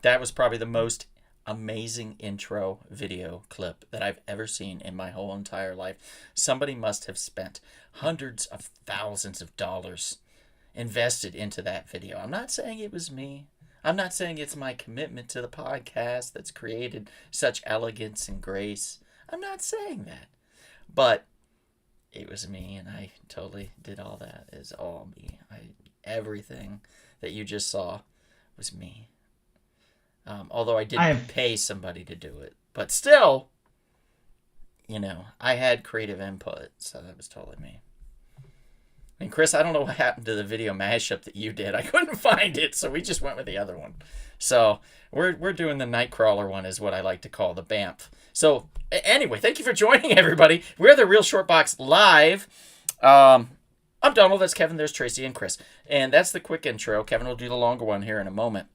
That was probably the most amazing intro video clip that I've ever seen in my whole entire life. Somebody must have spent hundreds of thousands of dollars invested into that video. I'm not saying it was me. I'm not saying it's my commitment to the podcast that's created such elegance and grace. I'm not saying that. But it was me, and I totally did all that. It's all me. Everything that you just saw was me. Although I did pay somebody to do it. But still, I had creative input, so that was totally me. And Chris, I don't know what happened to the video mashup that you did. I couldn't find it, so we just went with the other one. So we're doing the Nightcrawler one, is what I like to call the BAMF. So anyway, thank you for joining, everybody. We're the Real Short Box Live. I'm Donald. That's Kevin. There's Tracy and Chris. And that's the quick intro. Kevin will do the longer one here in a moment.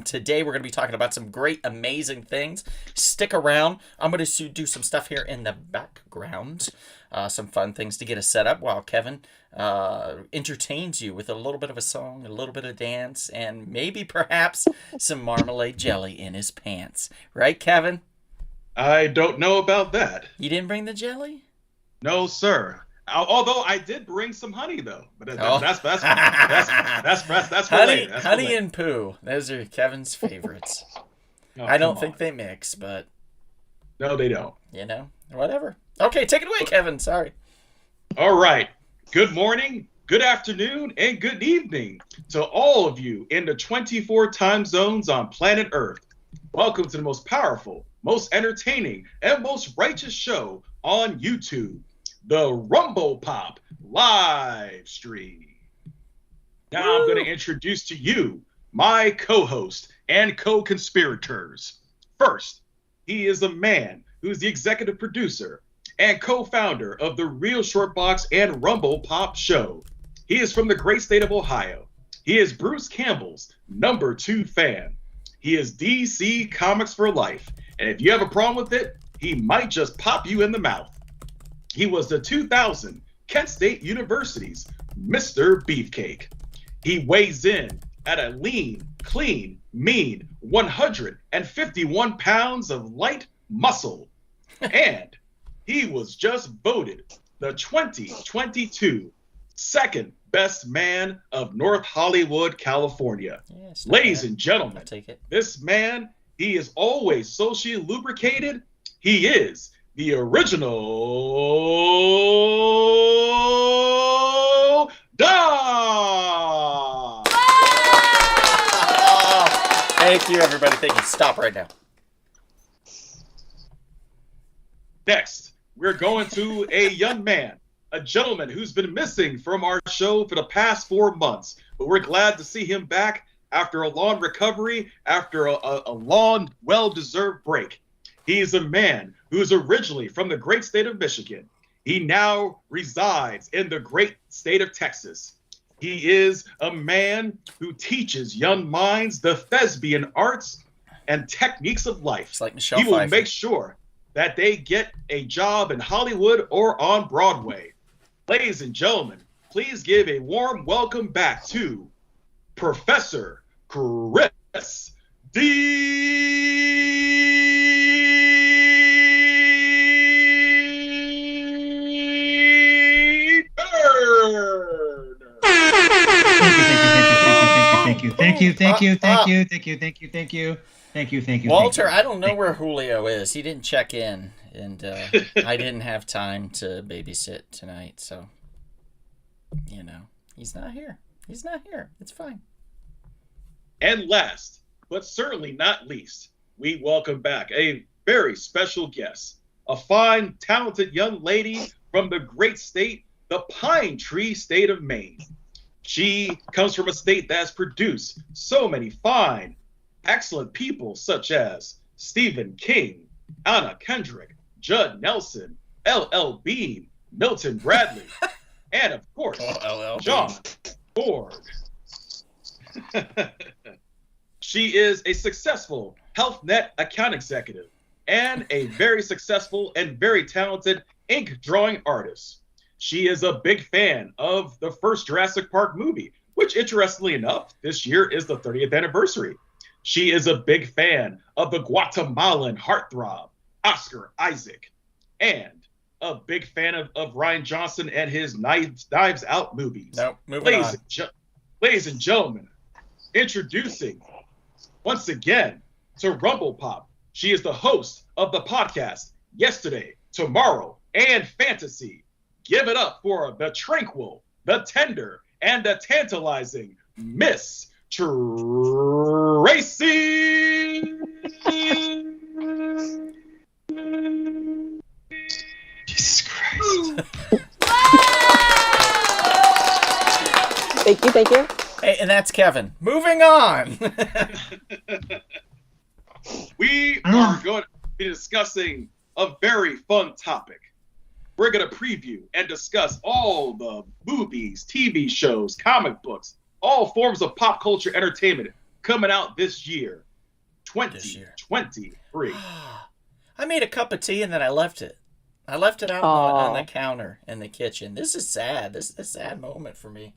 Today we're going to be talking about some great, amazing things. Stick around. I'm going to do some stuff here in the background. Some fun things to get us set up while Kevin entertains you with a little bit of a song, a little bit of dance, and maybe perhaps some marmalade jelly in his pants. Right, Kevin? I don't know about that. You didn't bring the jelly? No, sir. Although I did bring some honey, though. But that's for honey, later. Honey and poo. Those are Kevin's favorites. Oh, I don't think they mix, but... No, they don't. Whatever. Okay, take it away, Kevin. Sorry. All right. Good morning, good afternoon, and good evening to all of you in the 24 time zones on planet Earth. Welcome to the most powerful, most entertaining, and most righteous show on YouTube, the Rumblepop live stream. Now I'm going to introduce to you my co-host and co-conspirators. First, he is a man who's the executive producer and co-founder of the Real Short Box and Rumblepop show. He is from the great state of Ohio. He is Bruce Campbell's #2 fan. He is DC Comics for life. And if you have a problem with it, he might just pop you in the mouth. He was the 2000 Kent State University's Mr. Beefcake. He weighs in at a lean, clean, mean 151 pounds of light muscle. And he was just voted the 2022 second best man of North Hollywood, California. Ladies and gentlemen, I'll take it. This man, he is always socially lubricated. He is the original Dom. Thank you, everybody. Thank you. Stop right now. Next, we're going to a young man, a gentleman who's been missing from our show for the past 4 months. But we're glad to see him back after a long recovery, after a long, well-deserved break. He is a man who is originally from the great state of Michigan. He now resides in the great state of Texas. He is a man who teaches young minds the thespian arts and techniques of life. It's like Michelle He will Pfeiffer. make sure that they get a job in Hollywood or on Broadway. Ladies and gentlemen, please give a warm welcome back to Professor Chris D. Bird. Thank you. Walter, I don't know where Julio is. He didn't check in, and I didn't have time to babysit tonight, so, he's not here. He's not here. It's fine. And last, but certainly not least, we welcome back a very special guest, a fine, talented young lady from the great state, the Pine Tree state of Maine. She comes from a state that has produced so many fine, excellent people such as Stephen King, Anna Kendrick, Judd Nelson, L.L. Bean, Milton Bradley, and of course, John Borg. She is a successful HealthNet account executive and a very successful and very talented ink drawing artist. She is a big fan of the first Jurassic Park movie, which interestingly enough, this year is the 30th anniversary. She is a big fan of the Guatemalan heartthrob, Oscar Isaac, and a big fan of Ryan Johnson and his Knives Out movies. Nope, moving on. Ladies and gentlemen, introducing once again to Rumblepop. She is the host of the podcast Yesterday, Tomorrow, and Fantasy. Give it up for the tranquil, the tender, and the tantalizing Miss Tracy. Jesus Christ. Thank you. Hey, and that's Kevin. Moving on. We are going to be discussing a very fun topic. We're going to preview and discuss all the movies, TV shows, comic books, all forms of pop culture entertainment coming out this year, 2023. I made a cup of tea and then I left it. I left it out on the counter in the kitchen. This is sad. This is a sad moment for me.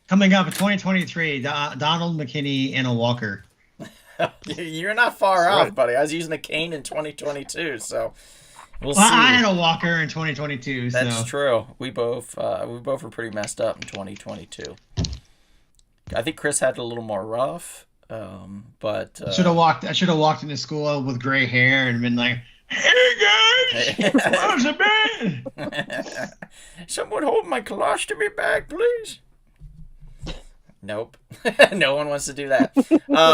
Coming up in 2023, Donald McKinney and a Walker. You're not far off, buddy. I was using a cane in 2022. So we'll see. I had a Walker in 2022. That's true. We both were pretty messed up in 2022. I think Chris had it a little more rough, but I should have walked into school with gray hair and been like, "Hey guys, how's it been? Someone hold my colostomy bag, please." Nope. No one wants to do that.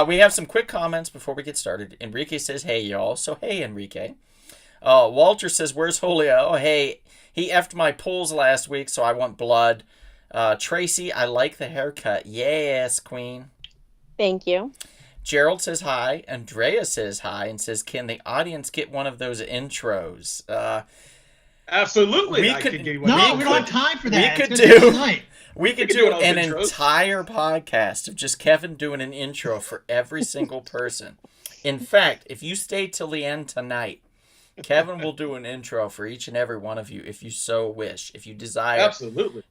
We have some quick comments before we get started. Enrique says, "Hey, y'all." So, hey, Enrique. Walter says, "Where's Julio?" Oh, hey, he effed my pulls last week, so I want blood. Tracy, I like the haircut. Yes, queen. Thank you. Gerald says hi. Andrea says hi and says, "Can the audience get one of those intros?" Absolutely. We we don't have time for that. We could do an entire podcast of just Kevin doing an intro for every single person. In fact, if you stay till the end tonight, Kevin will do an intro for each and every one of you if you so wish. If you desire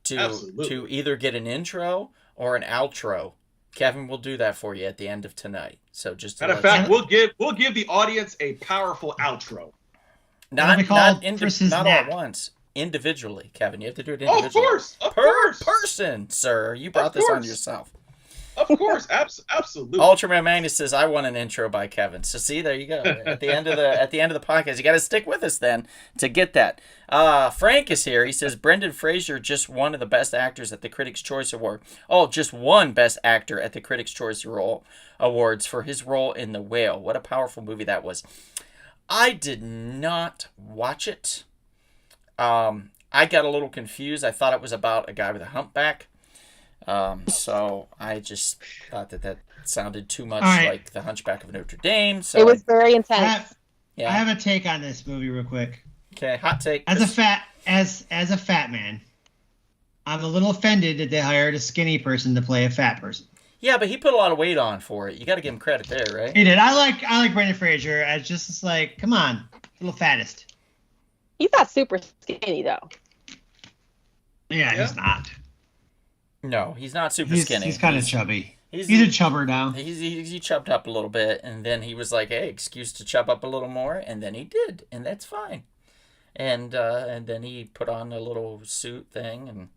to either get an intro or an outro, Kevin will do that for you at the end of tonight. So just matter of fact, we'll give the audience a powerful outro. Not all at once. Individually, Kevin. You have to do it individually. Of course. Person, sir. You brought this on yourself. Of course, absolutely. Ultraman Magnus says, "I want an intro by Kevin." So see, there you go. At the end of the podcast, you got to stick with us then to get that. Frank is here. He says Brendan Fraser just one of the best actors at the Critics' Choice Award. Oh, just one Best Actor at the Critics' Choice Awards for his role in The Whale. What a powerful movie that was. I did not watch it. I got a little confused. I thought it was about a guy with a humpback. So I just thought that sounded too much like The Hunchback of Notre Dame. So it was very intense. I have a take on this movie real quick. Okay, hot take. As a fat man, I'm a little offended that they hired a skinny person to play a fat person. Yeah, but he put a lot of weight on for it. You got to give him credit there, right? He did. I like Brendan Fraser. It's like, come on, a little fattest. He's not super skinny though. Yeah, he's not. No, he's not super skinny. He's kind of chubby. He's a chubber now. He chubbed up a little bit, and then he was like, "Hey, excuse to chub up a little more," and then he did, and that's fine. And then he put on a little suit thing, and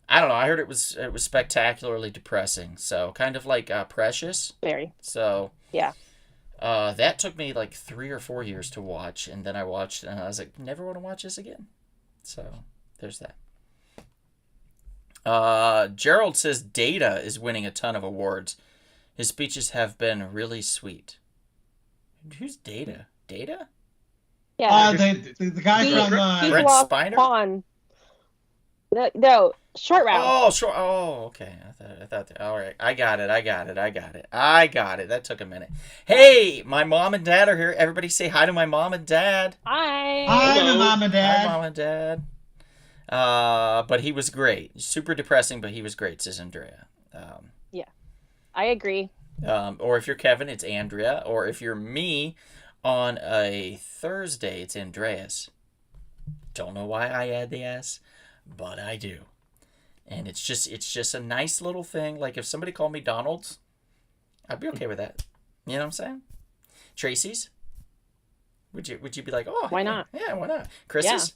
I don't know. I heard it was spectacularly depressing. So kind of like Precious. Very. So yeah. That took me like 3 or 4 years to watch, and then I watched, and I was like, never want to watch this again. So there's that. Gerald says Data is winning a ton of awards. His speeches have been really sweet. Who's Data? Data? Yeah. The guy from Brent Spiner? No, Short Round. Oh, okay. I thought that. All right. I got it. That took a minute. Hey, my mom and dad are here. Everybody say hi to my mom and dad. Hi. Hi to Mom and Dad. Hi, Mom and Dad. But he was great. Super depressing, but he was great, says Andrea. Yeah, I agree. Or if you're Kevin, it's Andrea. Or if you're me, on a Thursday, it's Andreas. Don't know why I add the S, but I do. And it's just a nice little thing. Like if somebody called me Donald's, I'd be okay with that. You know what I'm saying? Tracy's? Would you be like, oh, Why hey, not? Yeah, why not? Chris's?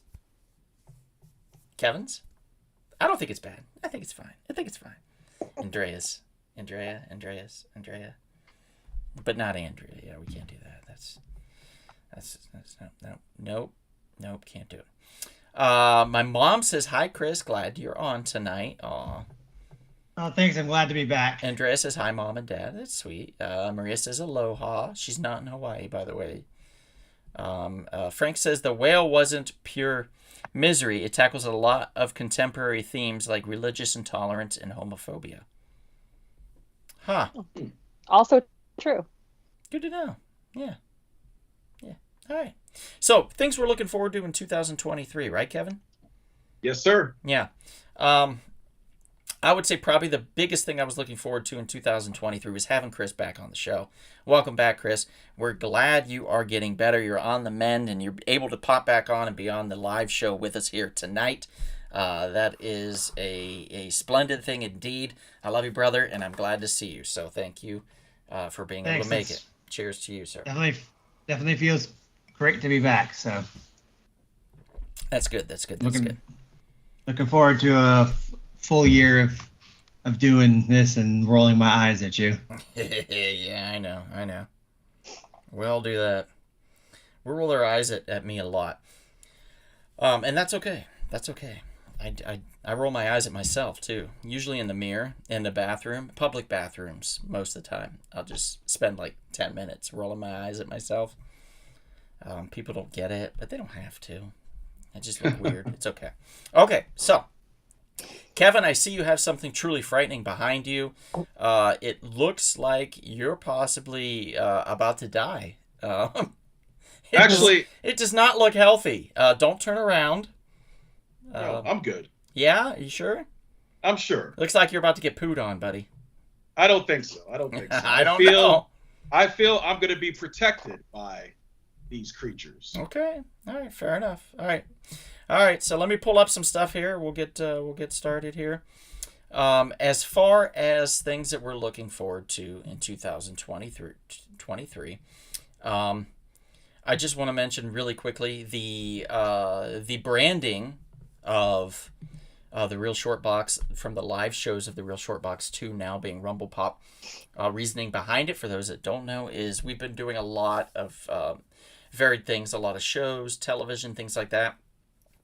Kevin's? I don't think it's bad. I think it's fine. Andrea's. Andrea. But not Andrea. Yeah, we can't do that. That's nope, can't do it. My mom says, hi, Chris. Glad you're on tonight. Aw. Oh, thanks. I'm glad to be back. Andrea says, hi, Mom and Dad. That's sweet. Maria says, aloha. She's not in Hawaii, by the way. Frank says, the whale wasn't pure misery. It tackles a lot of contemporary themes like religious intolerance and homophobia. Huh. Also true. Good to know. Yeah. All right. So, things we're looking forward to in 2023, right, Kevin? Yes, sir. Yeah. I would say probably the biggest thing I was looking forward to in 2023 was having Chris back on the show. Welcome back, Chris. We're glad you are getting better. You're on the mend, and you're able to pop back on and be on the live show with us here tonight. That is a splendid thing indeed. I love you, brother, and I'm glad to see you. So thank you for being able to make it. Cheers to you, sir. Definitely feels great to be back. So that's good. That's good. Looking forward to a full year of doing this and rolling my eyes at you. Yeah, I know. We'll do that. We'll roll our eyes at me a lot. And that's okay. I roll my eyes at myself too. Usually in the mirror, in the bathroom, public bathrooms most of the time. I'll just spend like 10 minutes rolling my eyes at myself. People don't get it, but they don't have to. I just look weird. It's okay. Okay, so Kevin, I see you have something truly frightening behind you. It looks like you're possibly about to die. It does not look healthy. Don't turn around. No, I'm good. Yeah, are you sure? I'm sure. Looks like you're about to get pooed on, buddy. I don't think so. I don't know. I feel I'm going to be protected by these creatures. Okay. All right. Fair enough. All right. So let me pull up some stuff here. We'll get started here. As far as things that we're looking forward to in 2023, I just want to mention really quickly the branding of the Real Short Box from the live shows of the Real Short Box 2 now being Rumblepop. Reasoning behind it, for those that don't know, is we've been doing a lot of varied things, a lot of shows, television, things like that.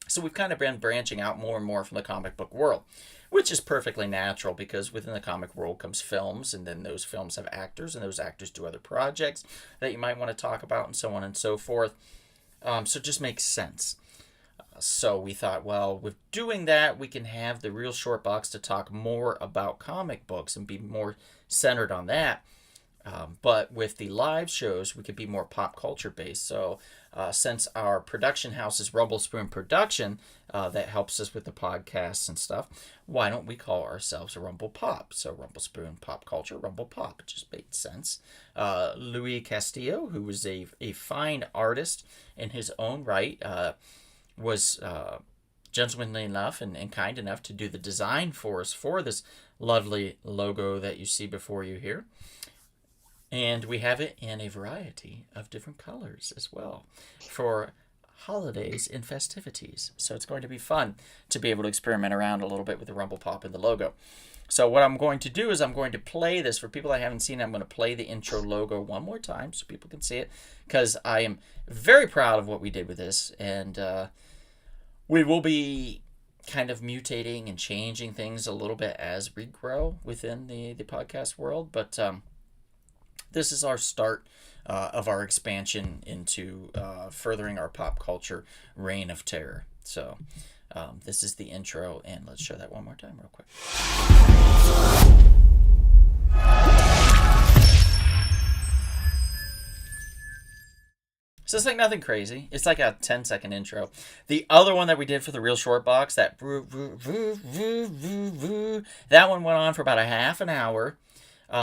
So we've kind of been branching out more and more from the comic book world, which is perfectly natural because within the comic world comes films, and then those films have actors, and those actors do other projects that you might want to talk about, and so on and so forth. So it just makes sense. So we thought, well, with doing that, we can have the Real Short Box to talk more about comic books and be more centered on that. But with the live shows, we could be more pop culture based. So since our production house is Rumble Spoon Production, that helps us with the podcasts and stuff, why don't we call ourselves Rumble Pop? So Rumble Spoon Pop Culture, Rumble Pop. It just made sense. Louis Castillo, who was a fine artist in his own right, was gentlemanly enough and kind enough to do the design for us for this lovely logo that you see before you here. And we have it in a variety of different colors as well for holidays and festivities. So it's going to be fun to be able to experiment around a little bit with the Rumble Pop and the logo. So what I'm going to do is I'm going to play this. For people that haven't seen it, I'm going to play the intro logo one more time so people can see it, because I am very proud of what we did with this. And we will be kind of mutating and changing things a little bit as we grow within the podcast world. But this is our start of our expansion into furthering our pop culture reign of terror. So this is the intro, and let's show that one more time real quick. So it's like nothing crazy. It's like a 10-second intro. The other one that we did for the Real Short Box, that that one went on for about a half an hour.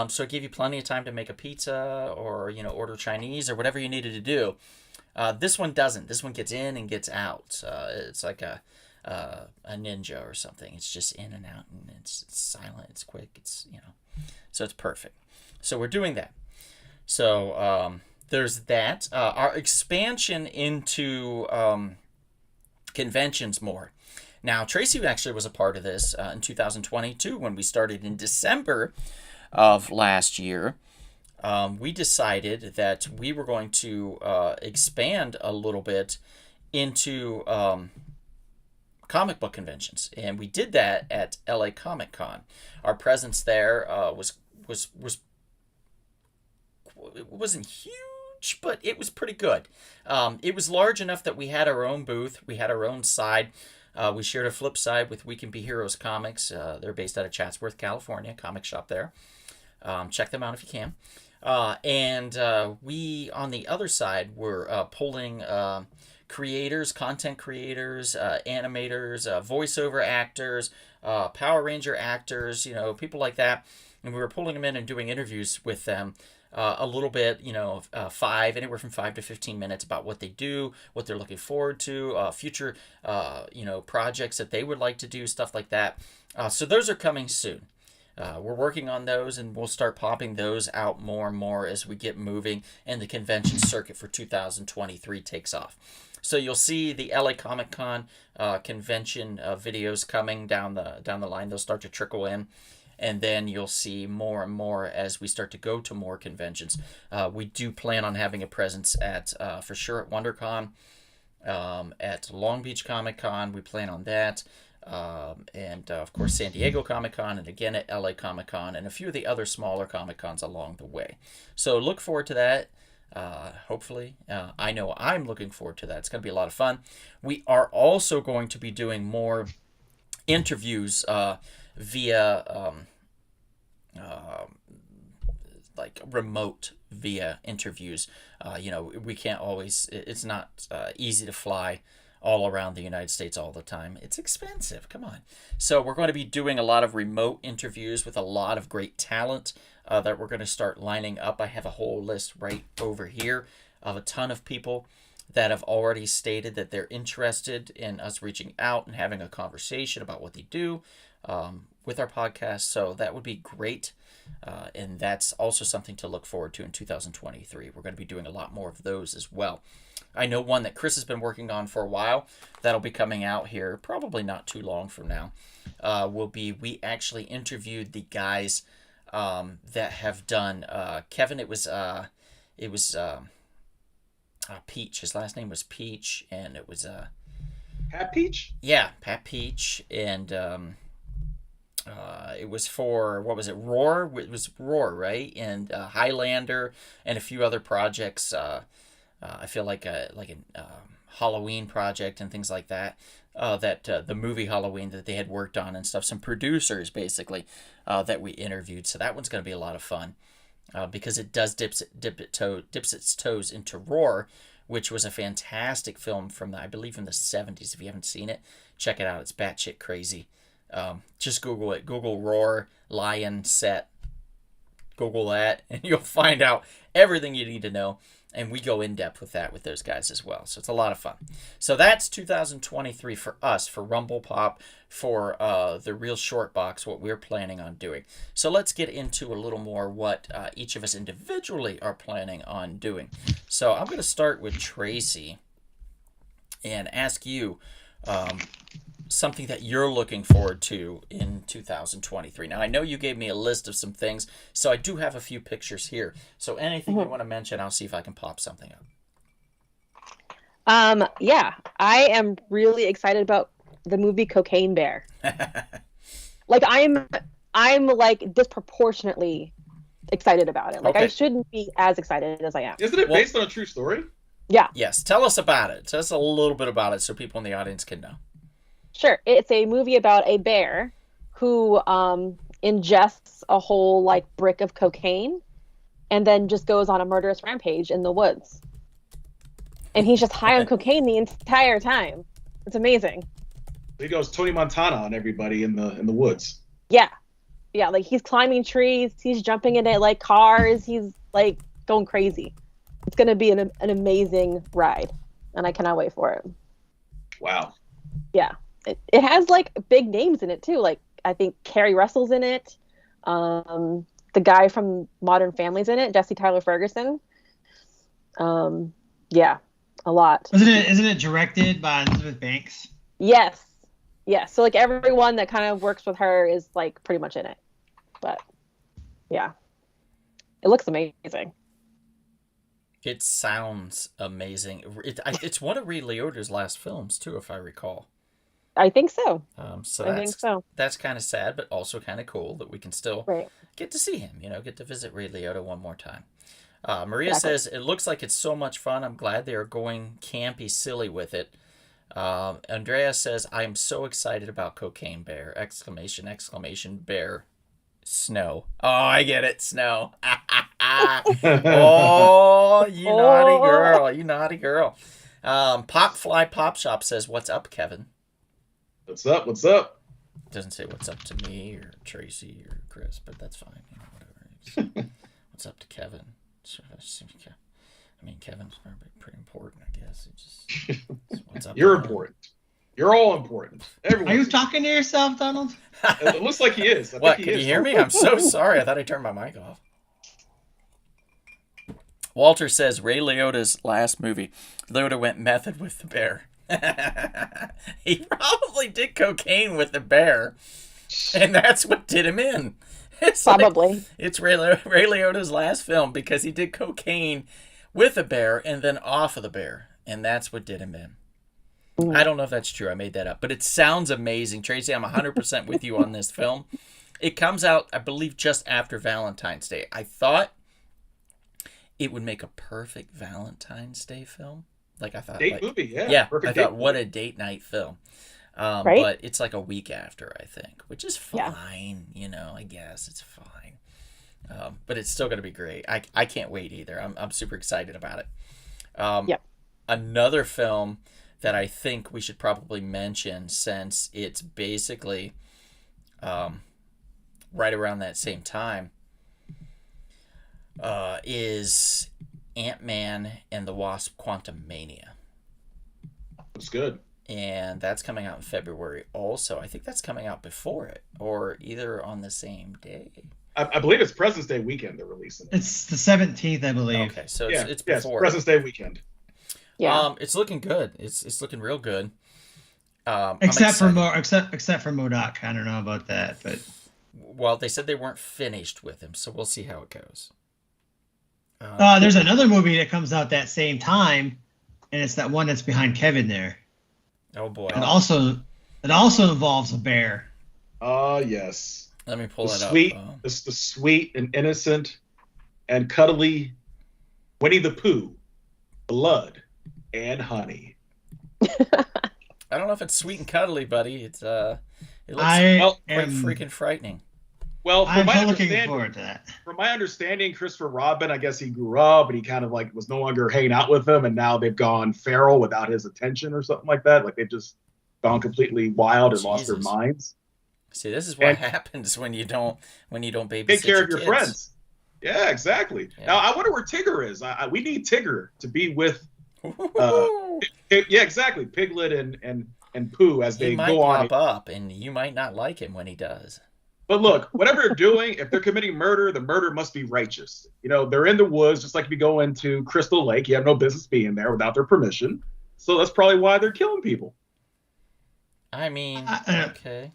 So it gave you plenty of time to make a pizza or, order Chinese or whatever you needed to do. This one doesn't. This one gets in and gets out. It's like a ninja or something. It's just in and out, and it's silent. It's quick. So it's perfect. So we're doing that. So there's that. Our expansion into conventions more. Now, Tracy actually was a part of this in 2022 when we started in December of last year. We decided that we were going to expand a little bit into comic book conventions, and we did that at LA Comic Con. Our presence there was it wasn't huge, but it was pretty good. It was large enough that we had our own booth, we had our own side. We shared a flip side with We Can Be Heroes Comics. They're based out of Chatsworth, California, comic shop there. Check them out if you can. And we, on the other side, were pulling creators, content creators, animators, voiceover actors, Power Ranger actors, people like that. And we were pulling them in and doing interviews with them. A little bit, anywhere from 5 to 15 minutes about what they do, what they're looking forward to, future, projects that they would like to do, stuff like that. So those are coming soon. We're working on those, and we'll start popping those out more and more as we get moving and the convention circuit for 2023 takes off. So you'll see the LA Comic Con convention videos coming down the line. They'll start to trickle in. And then you'll see more and more as we start to go to more conventions. We do plan on having a presence at, for sure, at WonderCon, at Long Beach Comic Con. We plan on that. And of course, San Diego Comic Con, and again at LA Comic Con, and a few of the other smaller Comic Cons along the way. So look forward to that. Hopefully, I know I'm looking forward to that. It's going to be a lot of fun. We are also going to be doing more interviews via like remote via interviews. We can't always, it's not easy to fly all around the United States all the time. It's expensive. Come on. So we're going to be doing a lot of remote interviews with a lot of great talent that we're going to start lining up. I have a whole list right over here of a ton of people that have already stated that they're interested in us reaching out and having a conversation about what they do with our podcast. So that would be great. And that's also something to look forward to in 2023. We're going to be doing a lot more of those as well. I know one that Chris has been working on for a while that'll be coming out here probably not too long from now. We actually interviewed the guys that have done Kevin. It was Peach. His last name was Peach, and it was Pat Peach? Yeah, Pat Peach, and it was for, what was it, Roar? It was Roar, right? And Highlander, and a few other projects. I feel like a Halloween project and things like that. The movie Halloween that they had worked on and stuff. Some producers basically that we interviewed. So that one's going to be a lot of fun because it does dips its toes into Roar, which was a fantastic film from I believe in the 70s. If you haven't seen it, check it out. It's batshit crazy. Just Google it. Google Roar Lion set. Google that, and you'll find out everything you need to know. And we go in depth with that with those guys as well. So it's a lot of fun. So that's 2023 for us, for Rumblepop, for the Real Short Box, what we're planning on doing. So let's get into a little more what each of us individually are planning on doing. So I'm going to start with Tracy and ask you something that you're looking forward to in 2023. Now, I know you gave me a list of some things, so I do have a few pictures here. So anything you want to mention, I'll see if I can pop something up. Yeah, I am really excited about the movie Cocaine Bear. Like I'm like disproportionately excited about it. Like Okay. I shouldn't be as excited as I am. Isn't it based on a true story? Yeah, Yes, tell us about it. Tell us a little bit about it so people in the audience can know. sure. It's a movie about a bear who ingests a whole like brick of cocaine and then just goes on a murderous rampage in the woods. And he's just high on cocaine the entire time. It's amazing. He goes Tony Montana on everybody in the woods. Yeah. Yeah, like he's climbing trees, he's jumping into like cars, he's like going crazy. It's going to be an amazing ride, and I cannot wait for it. Wow. Yeah. It has like big names in it too. Like I think Carrie Russell's in it. the guy from Modern Family's in it, Jesse Tyler Ferguson. Yeah, a lot. Isn't it directed by Elizabeth Banks? Yes. Yes. So like everyone that kind of works with her is like pretty much in it. But yeah. It looks amazing. It sounds amazing. It's one of Ray Liotta's last films too, if I recall. I think so. So I think so. That's kind of sad, but also kind of cool that we can still Right. get to see him. Get to visit Ray Liotta one more time. Maria Exactly. says, it looks like it's so much fun. I'm glad they are going campy silly with it. Andrea says, I'm so excited about Cocaine Bear! Exclamation, exclamation, bear. Snow. Oh, I get it. Snow. Oh, you naughty girl. You naughty girl. Popfly Pop Shop says, what's up, Kevin? What's up? What's up? Doesn't say what's up to me or Tracy or Chris, but that's fine. Whatever. What's up to Kevin? I mean, Kevin's pretty important, I guess. What's up? You're important. You're all important. Everyone. Are you talking to yourself, Donald? It looks like he is. What? Can you hear me? I'm so sorry. I thought I turned my mic off. Walter says Ray Liotta's last movie. Liotta went method with the bear. He probably did cocaine with the bear, and that's what did him in. It's Probably. It's Ray Liotta's last film because he did cocaine with a bear and then off of the bear, and that's what did him in. I don't know if that's true. I made that up, but it sounds amazing. Tracy, I'm 100% with you on this film. It comes out, I believe, just after Valentine's Day. I thought it would make a perfect Valentine's Day film. Like I thought, date movie, yeah. Yeah, Perfect I thought, movie. what a date night film. Right? But it's like a week after, I think, which is fine. I guess it's fine. But it's still going to be great. I can't wait either. I'm super excited about it. Yep. Another film that I think we should probably mention, since it's basically right around that same time, is Ant-Man and the Wasp: Quantumania. It's good. And that's coming out in February also. I think that's coming out before it, or either on the same day. I believe it's President's Day weekend they're releasing it. It's the 17th, I believe. Okay, so Yeah, it's yes, before. President's Day weekend. Yeah. It's looking good. It's looking real good. Except for MODOK. I don't know about that, but Well, they said they weren't finished with him, so we'll see how it goes. there's another movie that comes out that same time, and it's that one that's behind Kevin there. Oh boy. It also involves a bear. Yes. Let me pull The it sweet, up. the sweet and innocent and cuddly Winnie the Pooh, blood and honey. I don't know if it's sweet and cuddly, buddy. It looks I quite am freaking frightening. Well, I'm so looking forward to that. from my understanding, Christopher Robin, I guess he grew up and he kind of like was no longer hanging out with them, and now they've gone feral without his attention or something like that. Like they've just gone completely wild and lost their Jesus. minds. See, this is what And- happens when you don't babysit Take care of your kids. friends. Yeah, exactly. Yeah. Now I wonder where Tigger is. We need Tigger to be with. Woo-hoo-hoo. Yeah, exactly. Piglet and Pooh as He they might go on. pop up, and you might not like him when he does. But look, whatever they're doing, if they're committing murder, the murder must be righteous. They're in the woods, just like if you go into Crystal Lake, you have no business being there without their permission. So that's probably why they're killing people. I mean, I- okay.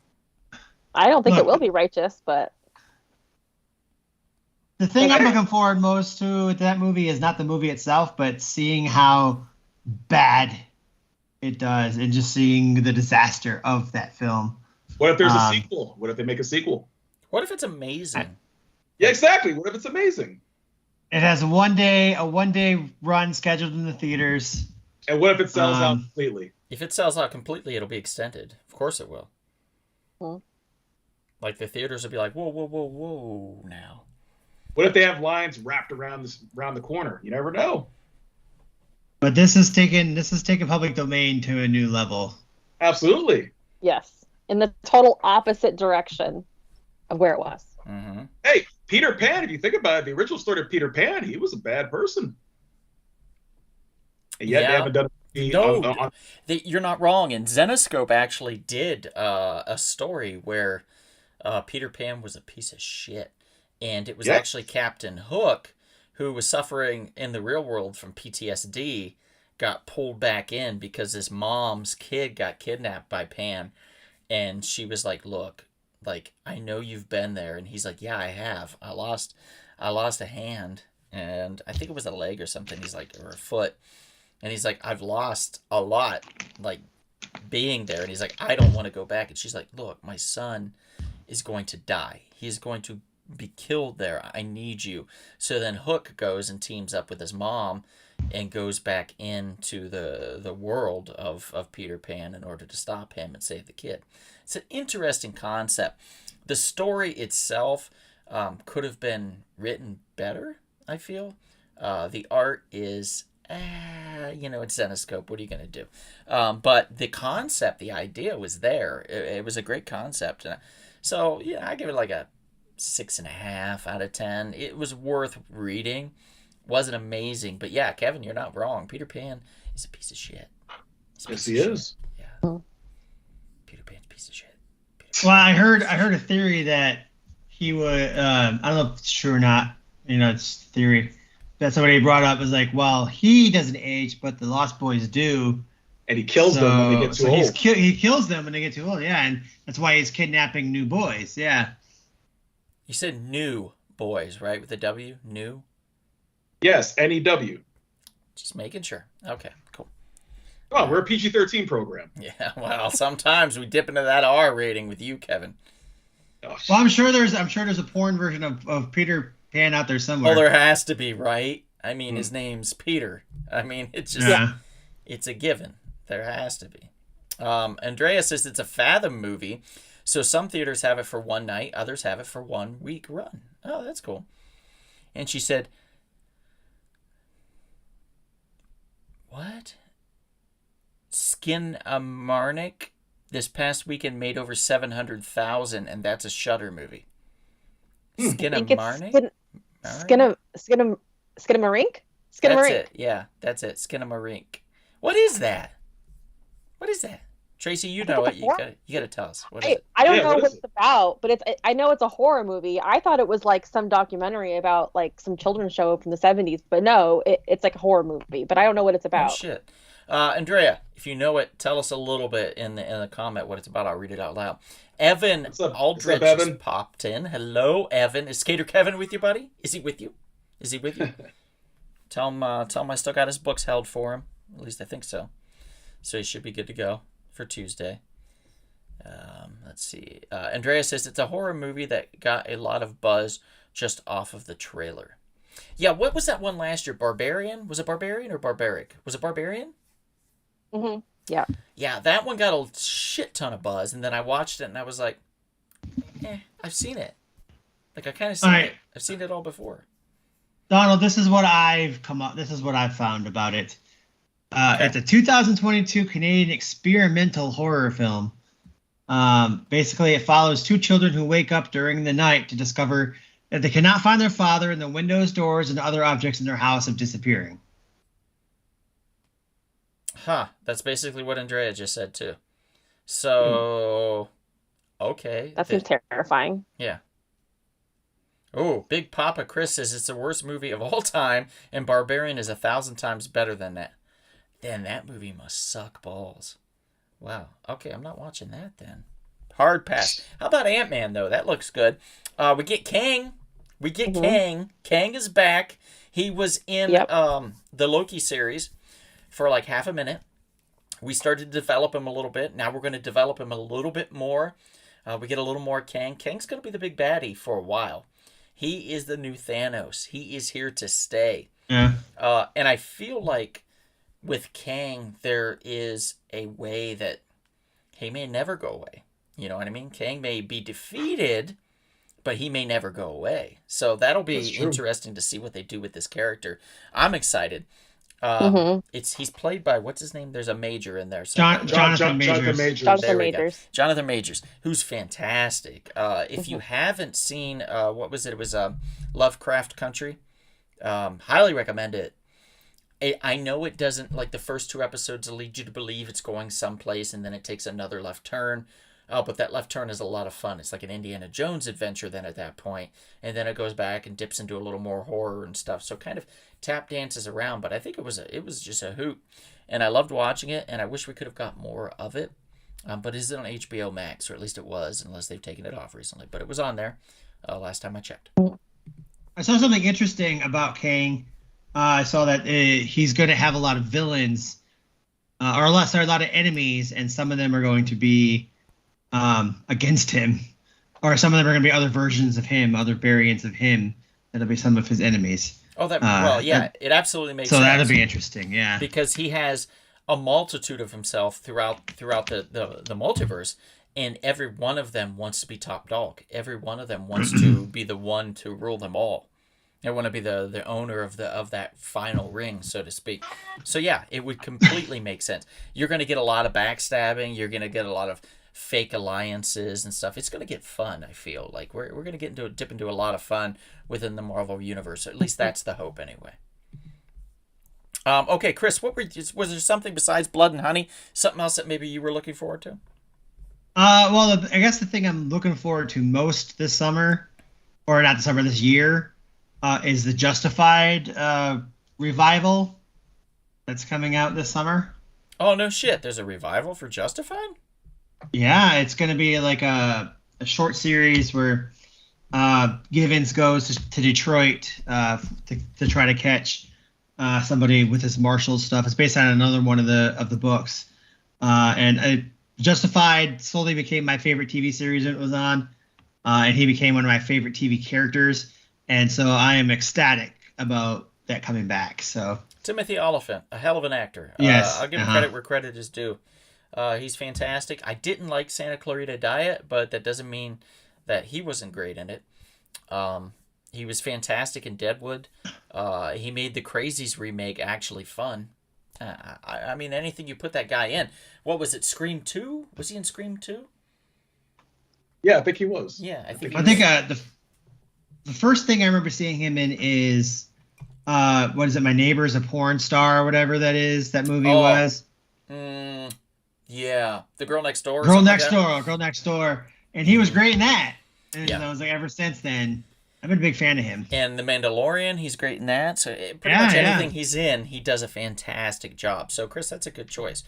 I don't think it Look. will be righteous, but The thing Okay. I'm looking forward most to with that movie is not the movie itself, but seeing how bad it does and just seeing the disaster of that film. What if there's a Um, sequel? What if they make a sequel? What if it's amazing? Yeah, exactly. What if it's amazing? It has a one day run scheduled in the theaters. And what if it sells out Um, completely? If it sells out completely, it'll be extended. Of course it will. Hmm. Like the theaters will be like, whoa, whoa, whoa, whoa, now. What if they have lines wrapped around the corner? You never know. But this is taking public domain to a new level. Absolutely. yes, in the total opposite direction of where it was. Mm-hmm. Hey, Peter Pan, if you think about it, the original story of Peter Pan, he was a bad person. And yet Yeah. they haven't done a No, you're not wrong. And Zenoscope actually did a story where Peter Pan was a piece of shit. And it was Yes. actually Captain Hook, who was suffering in the real world from PTSD, got pulled back in because his mom's kid got kidnapped by Pan. And she was like, look, like, I know you've been there. And he's like, yeah, I have. I lost a hand, and I think it was a leg or something. He's like, or a foot. And he's like, I've lost a lot, like, being there. And he's like, I don't want to go back. And she's like, look, my son is going to die. He's going to be killed there. I need you. So then Hook goes and teams up with his mom and goes back into the world of Peter Pan in order to stop him and save the kid. It's an interesting concept. The story itself could have been written better, I feel. The art is, it's Zenescope. What are you going to do? But the concept, the idea was there. It was a great concept. So, yeah, I give it like a 6.5 out of 10. It was worth reading. Wasn't amazing. But, yeah, Kevin, you're not wrong. Peter Pan is a piece of shit. Yes, he is. Yeah. Peter Pan's a piece of shit. Well, I heard a theory that he would. I don't know if it's true or not. It's theory. That somebody brought up was like, well, he doesn't age, but the Lost Boys do. And he kills them when they get too old. He kills them when they get too old. Yeah, and that's why he's kidnapping new boys. Yeah. You said new boys, right? With a W? New? Yes, N-E-W. Just making sure. Okay, cool. Come on, we're a PG-13 program. Yeah, well, sometimes we dip into that R rating with you, Kevin. Oh, Well, I'm sure there's a porn version of Peter Pan out there somewhere. Well, there has to be, right? I mean, his name's Peter. I mean, it's just, it's a given. There has to be. Andrea says it's a Fathom movie, so some theaters have it for one night, others have it for 1 week run. Oh, that's cool. And she said, what? Skinamarink this past weekend made over 700,000, and that's a Shudder movie. Skinamarink? Skinamarink? That's it. Yeah, that's it. Skinamarink. What is that? What is that? Tracy, you know it. You gotta tell us. What is it? I don't know what it's about, but I know it's a horror movie. I thought it was like some documentary about like some children's show from the 70s, but no, it's like a horror movie. But I don't know what it's about. Oh shit, Andrea, if you know it, tell us a little bit in the comment what it's about. I'll read it out loud. Evan Aldridge just popped in. Hello, Evan. Is Skater Kevin with you, buddy? Is he with you? Tell him I still got his books held for him. At least I think so. So he should be good to go for Tuesday. Let's see. Andrea says it's a horror movie that got a lot of buzz just off of the trailer. Yeah, what was that one last year? Barbarian? Was it Barbarian or Barbaric? Was it Barbarian? Mm-hmm. Yeah. Yeah, that one got a shit ton of buzz, and then I watched it and I was like, I've seen it. Like I kind of seen it. I've seen it all before. Donald, this is what I've found about it. It's a 2022 Canadian experimental horror film. Basically, it follows two children who wake up during the night to discover that they cannot find their father, and the windows, doors, and other objects in their house have disappearing. Huh. That's basically what Andrea just said, too. So, okay. That seems terrifying. Yeah. Oh, Big Papa Chris says it's the worst movie of all time, and Barbarian is 1,000 times better than that. Then that movie must suck balls. Wow. Okay, I'm not watching that then. Hard pass. How about Ant-Man, though? That looks good. We get Kang. Kang. Kang is back. He was in the Loki series for like half a minute. We started to develop him a little bit. Now we're going to develop him a little bit more. We get a little more Kang. Kang's going to be the big baddie for a while. He is the new Thanos. He is here to stay. Yeah. And I feel like with Kang, there is a way that he may never go away. You know what I mean? Kang may be defeated, but he may never go away. So that'll be interesting to see what they do with this character. I'm excited. He's played by, what's his name? There's a Major in there. Jonathan Majors. Jonathan Majors, who's fantastic. If you haven't seen, what was it? It was Lovecraft Country. Highly recommend it. I know it doesn't, like the first 2 episodes lead you to believe it's going someplace and then it takes another left turn. Oh, but that left turn is a lot of fun. It's like an Indiana Jones adventure then at that point, and then it goes back and dips into a little more horror and stuff. So kind of tap dances around, but I think it was just a hoot, and I loved watching it. And I wish we could have got more of it. But is it on HBO Max, or at least it was, unless they've taken it off recently. But it was on there last time I checked. I saw something interesting about Kang. I saw that he's going to have a lot of villains, or less, sorry, a lot of enemies, and some of them are going to be against him, or some of them are going to be other versions of him, other variants of him that'll be some of his enemies. Oh, well, yeah, it absolutely makes so sense. So that'll be interesting, yeah. Because he has a multitude of himself throughout the multiverse, and every one of them wants to be top dog. Every one of them wants to be the one to rule them all. They want to be the owner of that final ring, so to speak. So yeah, it would completely make sense. You're going to get a lot of backstabbing. You're going to get a lot of fake alliances and stuff. It's going to get fun. I feel like we're going to dip into a lot of fun within the Marvel universe. At least that's the hope, anyway. Okay, Chris, was there something besides Blood and Honey? Something else that maybe you were looking forward to? Well, I guess the thing I'm looking forward to most this summer, or not this summer, this year, is the Justified revival that's coming out this summer. Oh, no shit. There's a revival for Justified? Yeah, it's going to be like a short series where Givens goes to Detroit to try to catch somebody with his martial stuff. It's based on another one of the books. And Justified slowly became my favorite TV series when it was on. And he became one of my favorite TV characters. And so I am ecstatic about that coming back. So Timothy Olyphant, a hell of an actor. Yes. I'll give him credit where credit is due. He's fantastic. I didn't like Santa Clarita Diet, but that doesn't mean that he wasn't great in it. He was fantastic in Deadwood. He made the Crazies remake actually fun. I mean, anything you put that guy in. What was it, Scream 2? Was he in Scream 2? Yeah, I think he was. Yeah, I think the first thing I remember seeing him in is, what is it, My Neighbor's a Porn Star, or whatever that movie was. Yeah, The Girl Next Door. Girl Next Door. And he was great in that. And I was like, ever since then, I've been a big fan of him. And The Mandalorian, he's great in that. So pretty much anything he's in, he does a fantastic job. So, Chris, that's a good choice.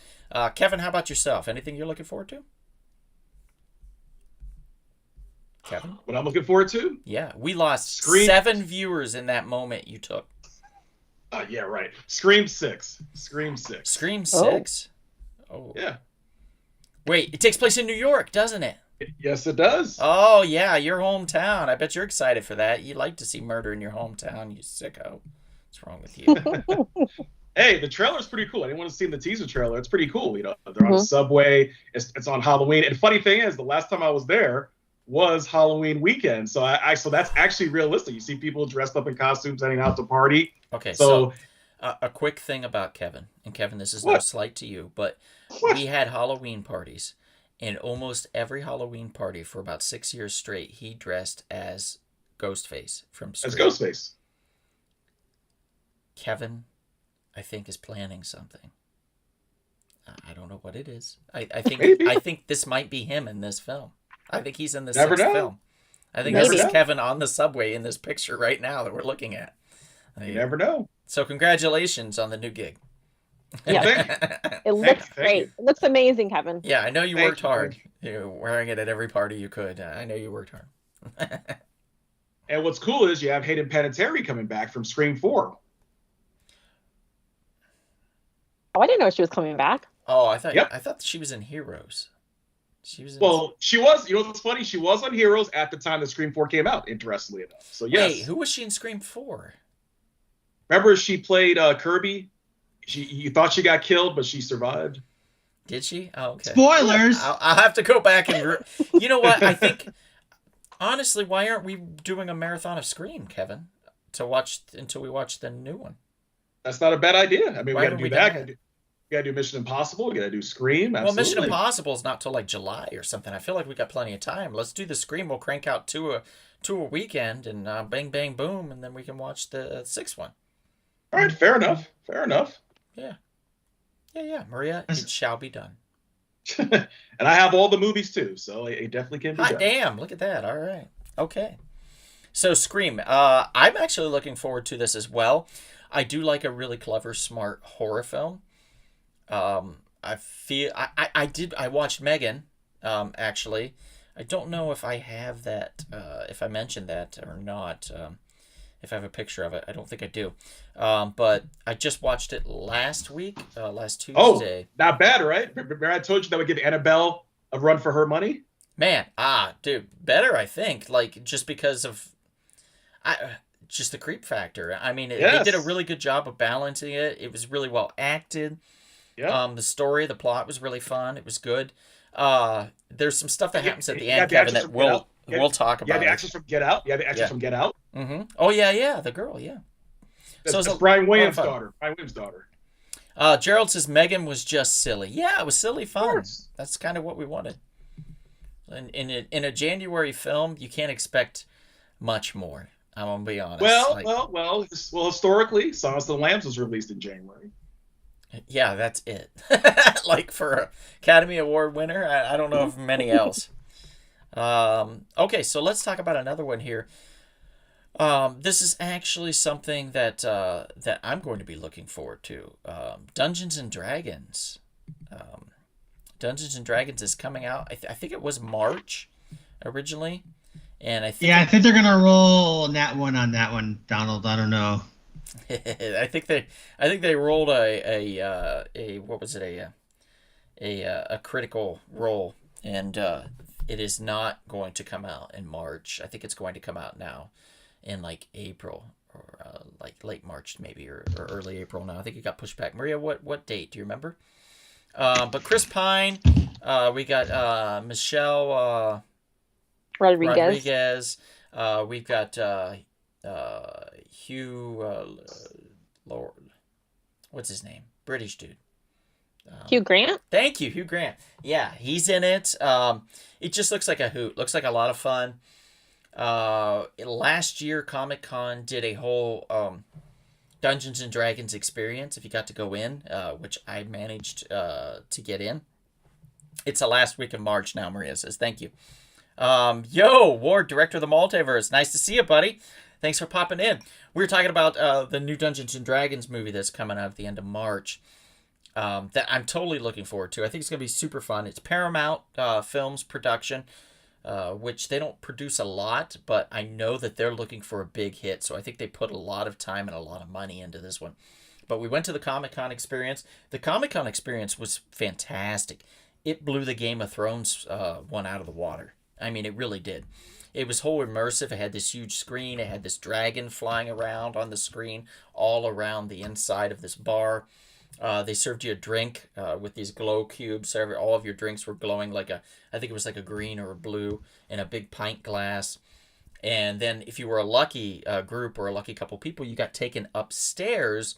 Kevin, how about yourself? Anything you're looking forward to? Kevin? What I'm looking forward to? Yeah, we lost 7 viewers in that moment you took. Yeah, right. Scream 6. Scream 6. Scream 6? Oh. Yeah. Wait, it takes place in New York, doesn't it? Yes, it does. Oh, yeah, your hometown. I bet you're excited for that. You like to see murder in your hometown, you sicko. What's wrong with you? Hey, the trailer's pretty cool. Anyone who's seen the teaser trailer, it's pretty cool. You know, they're on a subway. It's on Halloween. And funny thing is, the last time I was there was Halloween weekend. So so that's actually realistic. You see people dressed up in costumes heading out to party. Okay, so a quick thing about Kevin. And Kevin, this is no slight to you, but we had Halloween parties. And almost every Halloween party for about 6 years straight, he dressed as Ghostface from Scream. As Ghostface. Kevin, I think, is planning something. I don't know what it is. I think this might be him in this film. I think he's in the sixth film. I think this is Kevin on the subway in this picture right now that we're looking at. You never know. So congratulations on the new gig. Yeah. It looks great. It looks amazing, Kevin. Yeah, I know you worked hard. You're wearing it at every party you could. I know you worked hard. And what's cool is you have Hayden Panettiere coming back from Scream 4. Oh, I didn't know she was coming back. Oh, I thought she was in Heroes. She was. She was. You know what's funny? She was on Heroes at the time that Scream 4 came out. Interestingly enough. So yes. Wait, who was she in Scream 4? Remember, she played Kirby. You thought she got killed, but she survived. Did she? Oh, okay. Spoilers. I'll have to go back and. You know what? I think. Honestly, why aren't we doing a marathon of Scream, Kevin, to watch until we watch the new one? That's not a bad idea. I mean, we got to do that. We got to do Mission Impossible. We got to do Scream. Absolutely. Well, Mission Impossible is not till like July or something. I feel like we got plenty of time. Let's do the Scream. We'll crank out two a weekend and bang, bang, boom, and then we can watch the sixth one. All right, fair enough. Yeah. Maria, it shall be done. and I have all the movies too, so it definitely can be Hot done. damn! Look at that. All right. Okay. So Scream. I'm actually looking forward to this as well. I do like a really clever, smart horror film. I watched Megan. Actually, I don't know if I have that. If I mentioned that or not. If I have a picture of it, I don't think I do. But I just watched it last week, last Oh, Tuesday. not bad, right? Remember I told you that would give Annabelle a run for her money? Man, dude, better I think. Like just because of, just the creep factor. I mean, they did a Yes. really good job of balancing it. It was really well acted. Yeah. The plot was really fun. It was good. There's some stuff that happens at the You end, got the Kevin, actress that from Get Out. we'll talk Yeah, about. the actress from Get Out. Yeah, the actress Yeah. from Get Out. Mm-hmm. Oh yeah, the girl, yeah. So That's it's Brian a lot of Williams' fun. daughter. Brian Williams' daughter. Gerald says Megan was just silly. Yeah, it was silly Of fun. course. That's kind of what we wanted. In a January film, you can't expect much more. I'm gonna be honest. Historically, Silence of the Lambs was released in January. Yeah, that's it. Like for a Academy Award winner, I don't know of many else. Okay, so let's talk about another one here. This is actually something that I'm going to be looking forward to. Dungeons and Dragons. Dungeons and Dragons is coming out. I think it was March originally, and I think I think they're gonna roll that one on that one, Donald. I don't know. I think they rolled a what was it, a critical roll, and it is not going to come out in March. I think it's going to come out now in like April or like late March maybe, or early April now. I think it got pushed back. Maria, what date do you remember? But Chris Pine, we got Michelle Rodriguez. We've got Hugh Lord. What's his name? British dude. Hugh Grant. Thank you, Hugh Grant. Yeah, he's in it. It just looks like a hoot. Looks like a lot of fun. Last year, Comic-Con did a whole Dungeons and Dragons experience. If you got to go in, which I managed to get in. It's the last week of March now, Maria says. Thank you. Yo, Ward, director of the Multiverse. Nice to see you, buddy. Thanks for popping in. We were talking about the new Dungeons and Dragons movie that's coming out at the end of March. That I'm totally looking forward to. I think it's going to be super fun. It's Paramount Films production, which they don't produce a lot, but I know that they're looking for a big hit. So I think they put a lot of time and a lot of money into this one. But we went to the Comic-Con experience. The Comic-Con experience was fantastic. It blew the Game of Thrones one out of the water. I mean, it really did. It was whole immersive. It had this huge screen. It had this dragon flying around on the screen all around the inside of this bar. They served you a drink with these glow cubes. All of your drinks were glowing I think it was like a green or a blue in a big pint glass. And then if you were a lucky group or a lucky couple people, you got taken upstairs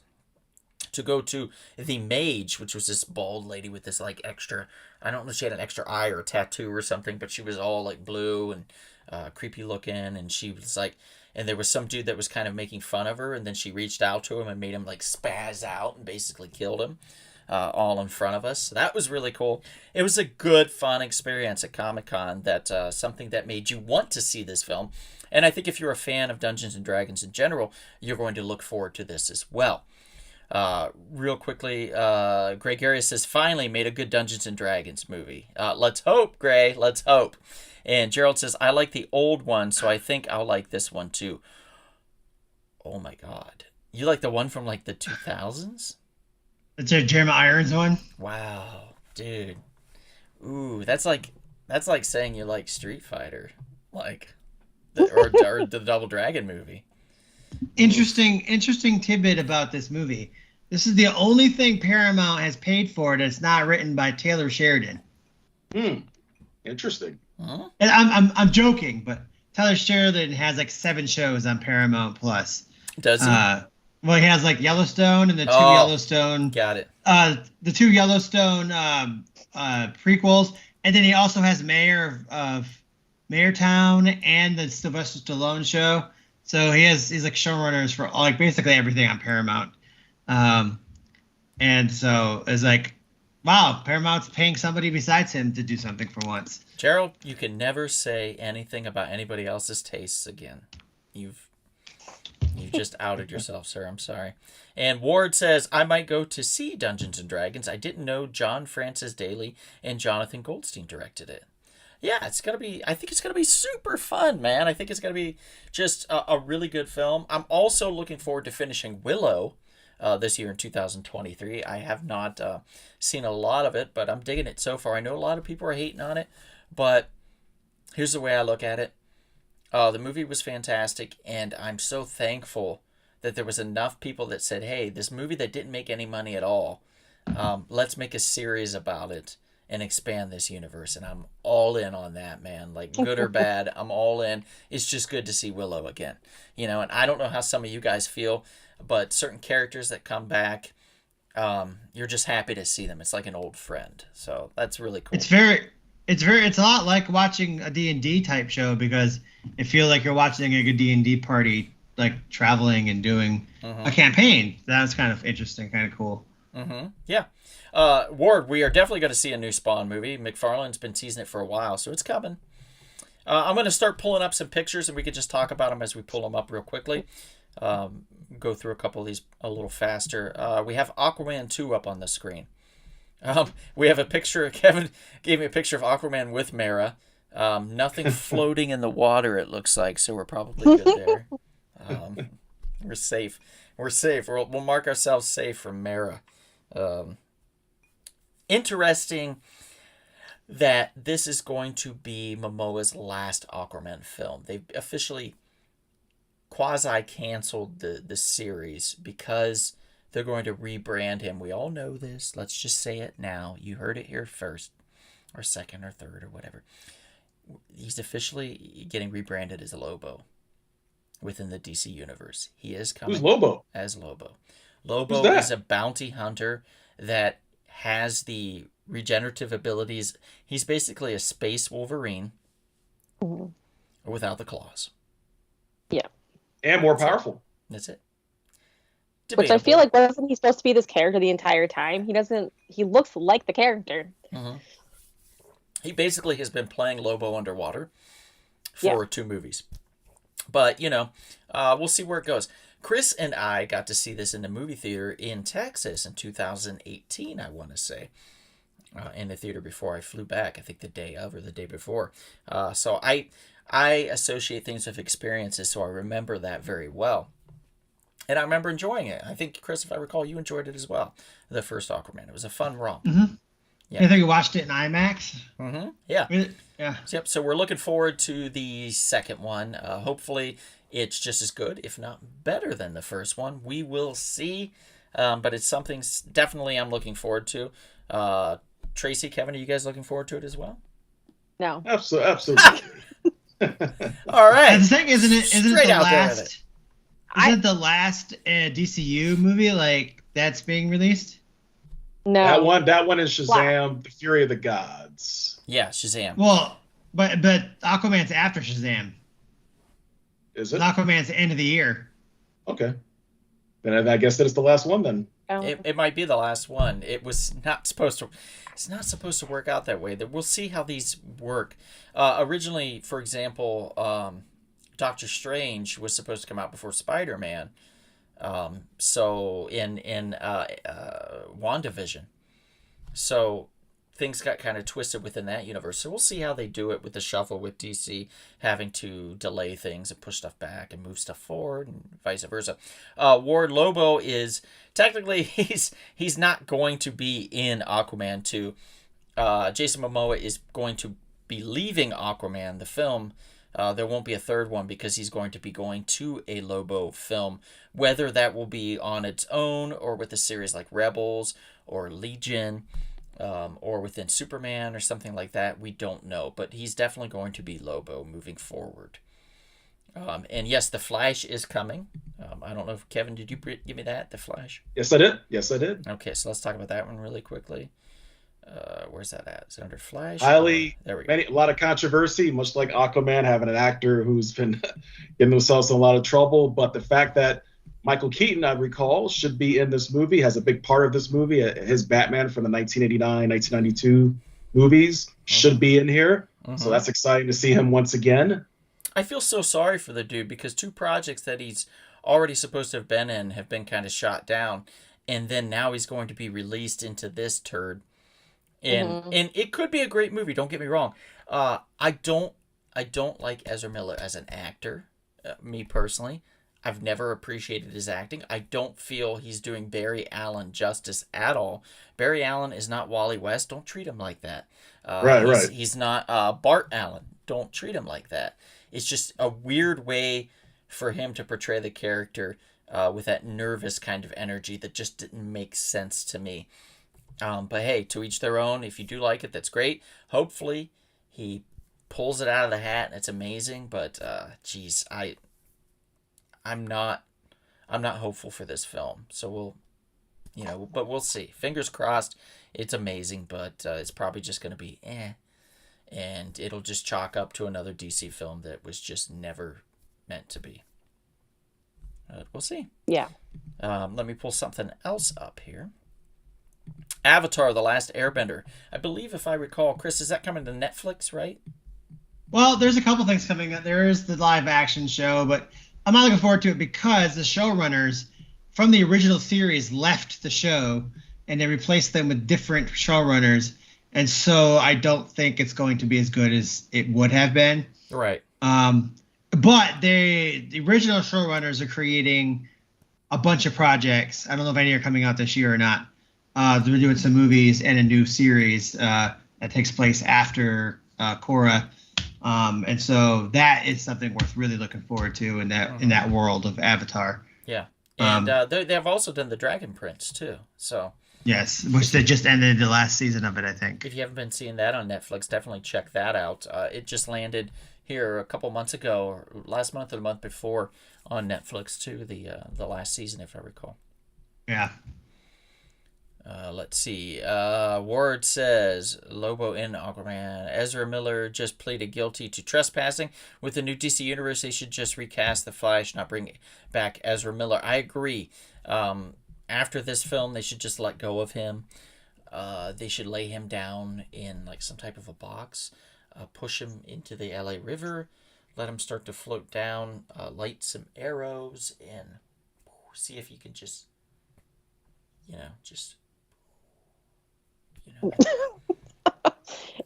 to go to the mage, which was this bald lady with this like extra, I don't know if she had an extra eye or a tattoo or something, but she was all like blue and creepy looking, and she was like, and there was some dude that was kind of making fun of her, and then she reached out to him and made him like spaz out and basically killed him all in front of us. So that was really cool. It was a good, fun experience at Comic-Con, that something that made you want to see this film. And I think if you're a fan of Dungeons and Dragons in general, you're going to look forward to this as well. Real quickly, Greg Arias says, finally made a good Dungeons and Dragons movie. Let's hope, Gray. Let's hope. And Gerald says, I like the old one, so I think I'll like this one too. Oh my God. You like the one from like the 2000s? It's a Jeremy Irons one. Wow, dude. Ooh, that's like saying you like Street Fighter, like, or the Double Dragon movie. Interesting tidbit about this movie. This is the only thing Paramount has paid for that's not written by Taylor Sheridan. Interesting. Huh? And I'm joking, but Taylor Sheridan has like 7 shows on Paramount Plus. Does he? Well, he has like Yellowstone and the 2 Yellowstone. Got it. The 2 Yellowstone prequels, and then he also has Mayor of Mayortown and the Sylvester Stallone show. So he's like showrunners for like basically everything on Paramount. And so it's like Wow, Paramount's paying somebody besides him to do something for once. Gerald, you can never say anything about anybody else's tastes again. You've just outed yourself, sir. I'm sorry. And Ward says, I might go to see Dungeons and Dragons. I didn't know John Francis Daley and Jonathan Goldstein directed it. Yeah, it's gonna be. I think it's gonna be super fun, man. I think it's gonna be just a really good film. I'm also looking forward to finishing Willow this year in 2023. I have not seen a lot of it, but I'm digging it so far. I know a lot of people are hating on it, but here's the way I look at it. The movie was fantastic, and I'm so thankful that there was enough people that said, hey, this movie that didn't make any money at all, let's make a series about it and expand this universe. And I'm all in on that, man. Like, good or bad, I'm all in. It's just good to see Willow again. And I don't know how some of you guys feel, but certain characters that come back, you're just happy to see them. It's like an old friend. So that's really cool. It's a lot like watching a D&D type show, because it feels like you're watching a good D&D party, like traveling and doing a campaign. That's kind of interesting, kind of cool. Yeah. Ward, we are definitely going to see a new Spawn movie. McFarlane's been teasing it for a while, so it's coming. I'm going to start pulling up some pictures, and we could just talk about them as we pull them up real quickly. Go through a couple of these a little faster. We have Aquaman 2 up on the screen. We have a picture. Kevin gave me a picture of Aquaman with Mara. Nothing floating in the water, it looks like, so we're probably good there. We're safe. We'll mark ourselves safe from Mara. Interesting that this is going to be Momoa's last Aquaman film. They've officially quasi-canceled the series because they're going to rebrand him. We all know this. Let's just say it now. You heard it here first, or second, or third, or whatever. He's officially getting rebranded as Lobo within the DC universe. He is coming. Who's Lobo? As Lobo. Lobo is a bounty hunter that has the regenerative abilities. He's basically a space Wolverine without the claws. Yeah. And more powerful. That's it. Which I feel like wasn't he supposed to be this character the entire time? He looks like the character. He basically has been playing Lobo underwater for 2 movies. But, we'll see where it goes. Chris and I got to see this in the movie theater in Texas in 2018, I want to say. In the theater before I flew back, I think the day of or the day before. So I associate things with experiences, so I remember that very well. And I remember enjoying it. I think, Chris, if I recall, you enjoyed it as well. The first Aquaman. It was a fun romp. Yeah. I think you watched it in IMAX. Yeah. Yeah. Yep. So we're looking forward to the second one. Hopefully, it's just as good, if not better than the first one. We will see. But it's something definitely I'm looking forward to. Tracy, Kevin, are you guys looking forward to it as well? No. Absolutely. All right. The thing isn't it the last? Isn't it the last DCU movie that's being released? No. That one is Shazam: The Fury of the Gods. Yeah, Shazam. Well, but Aquaman's after Shazam. Is it? Aquaman's the end of the year. Okay. Then I guess that is the last one then. It might be the last one. It was not supposed to. It's not supposed to work out that way. We'll see how these work. Originally, for example, Doctor Strange was supposed to come out before Spider-Man. So in WandaVision. So things got kind of twisted within that universe. So we'll see how they do it with the shuffle with DC having to delay things and push stuff back and move stuff forward and vice versa. Ward Lobo is technically he's not going to be in Aquaman 2. Jason Momoa is going to be leaving Aquaman, the film. There won't be a third one because he's going to be going to a Lobo film. Whether that will be on its own or with a series like Rebels or Legion or within Superman or something like that, we don't know. But he's definitely going to be Lobo moving forward. And yes, The Flash is coming. I don't know if, Kevin, did you give me that, The Flash? Yes, I did. Okay, so let's talk about that one really quickly. Where's that at? Is it under Flash? There we go. A lot of controversy, much like Aquaman having an actor who's been getting themselves in a lot of trouble. But the fact that Michael Keaton, I recall, should be in this movie, has a big part of this movie. His Batman from the 1989, 1992 movies should be in here. So that's exciting to see him once again. I feel so sorry for the dude because 2 projects that he's already supposed to have been in have been kind of shot down. And then now he's going to be released into this turd. And it could be a great movie, don't get me wrong. I don't like Ezra Miller as an actor, me personally. I've never appreciated his acting. I don't feel he's doing Barry Allen justice at all. Barry Allen is not Wally West. Don't treat him like that. Right. He's not Bart Allen. Don't treat him like that. It's just a weird way for him to portray the character with that nervous kind of energy that just didn't make sense to me. But hey, to each their own. If you do like it, that's great. Hopefully, he pulls it out of the hat and it's amazing. But geez, I'm not hopeful for this film. So but we'll see. Fingers crossed. It's amazing, but it's probably just going to be and it'll just chalk up to another DC film that was just never meant to be. We'll see. Yeah. Let me pull something else up here. Avatar: The Last Airbender. I believe, if I recall, Chris, is that coming to Netflix, right? Well, there's a couple things coming up. There is the live action show, but I'm not looking forward to it because the showrunners from the original series left the show and they replaced them with different showrunners. And so I don't think it's going to be as good as it would have been. Right. But the original showrunners are creating a bunch of projects. I don't know if any are coming out this year or not. They're doing some movies and a new series that takes place after Korra. And so that is something worth really looking forward to in that world of Avatar. Yeah. And they have also done the Dragon Prince too. So yes, which they just ended the last season of it, I think. if you haven't been seeing that on Netflix, definitely check that out. It just landed here a couple months ago, or last month or the month before, on Netflix too. The last season, if I recall. Yeah. Let's see. Ward says, Lobo in Aquaman. Ezra Miller just pleaded guilty to trespassing. With the new DC Universe, they should just recast The Flash, not bring back Ezra Miller. I agree. After this film, they should just let go of him. They should lay him down in like some type of a box, push him into the LA River, let him start to float down, light some arrows, and see if he can just.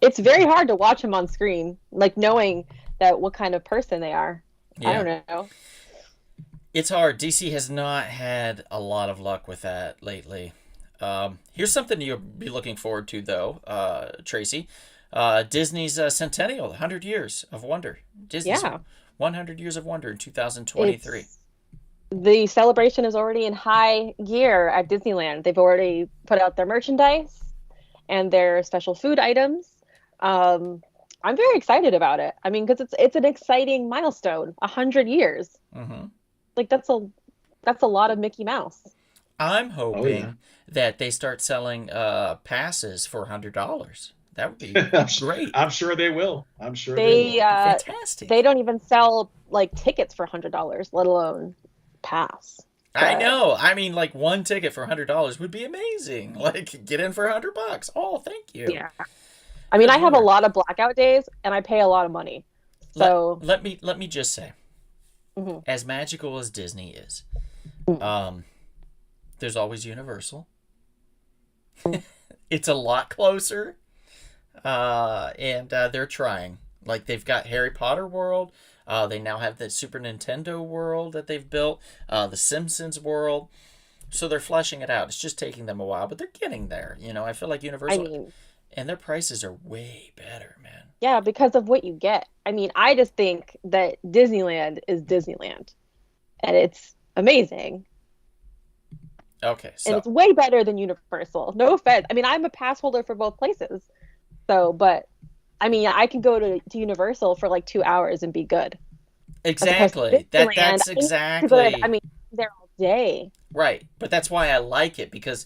It's very hard to watch him on screen, like knowing that what kind of person they are. Yeah. I don't know. It's hard. DC has not had a lot of luck with that lately. Here's something you'll be looking forward to, though, Tracy. Disney's Centennial, 100 Years of Wonder. Disney's 100 Years of Wonder in 2023. The celebration is already in high gear at Disneyland. They've already put out their merchandise and their special food items. I'm very excited about it. I mean, because it's an exciting milestone, 100 years. Mm-hmm. Like that's a lot of Mickey Mouse. I'm hoping that they start selling passes for $100. That would be great. I'm sure they will. Fantastic. They don't even sell like tickets for $100, let alone pass. I know. I mean, like one ticket for $100 would be amazing. Like get in for $100. Oh, thank you. Yeah. I mean, I have a lot of blackout days, and I pay a lot of money. So let me just say, as magical as Disney is, there's always Universal. It's a lot closer, and they're trying. Like they've got Harry Potter World. They now have the Super Nintendo world that they've built, the Simpsons world. So they're fleshing it out. It's just taking them a while, but they're getting there. I feel like Universal, and their prices are way better, man. Yeah, because of what you get. I mean, I just think that Disneyland is Disneyland, and it's amazing. Okay, so and it's way better than Universal. No offense. I mean, I'm a pass holder for both places, but. I mean, I can go to Universal for like 2 hours and be good. Exactly. That's exactly. I mean, there all day. Right, but that's why I like it because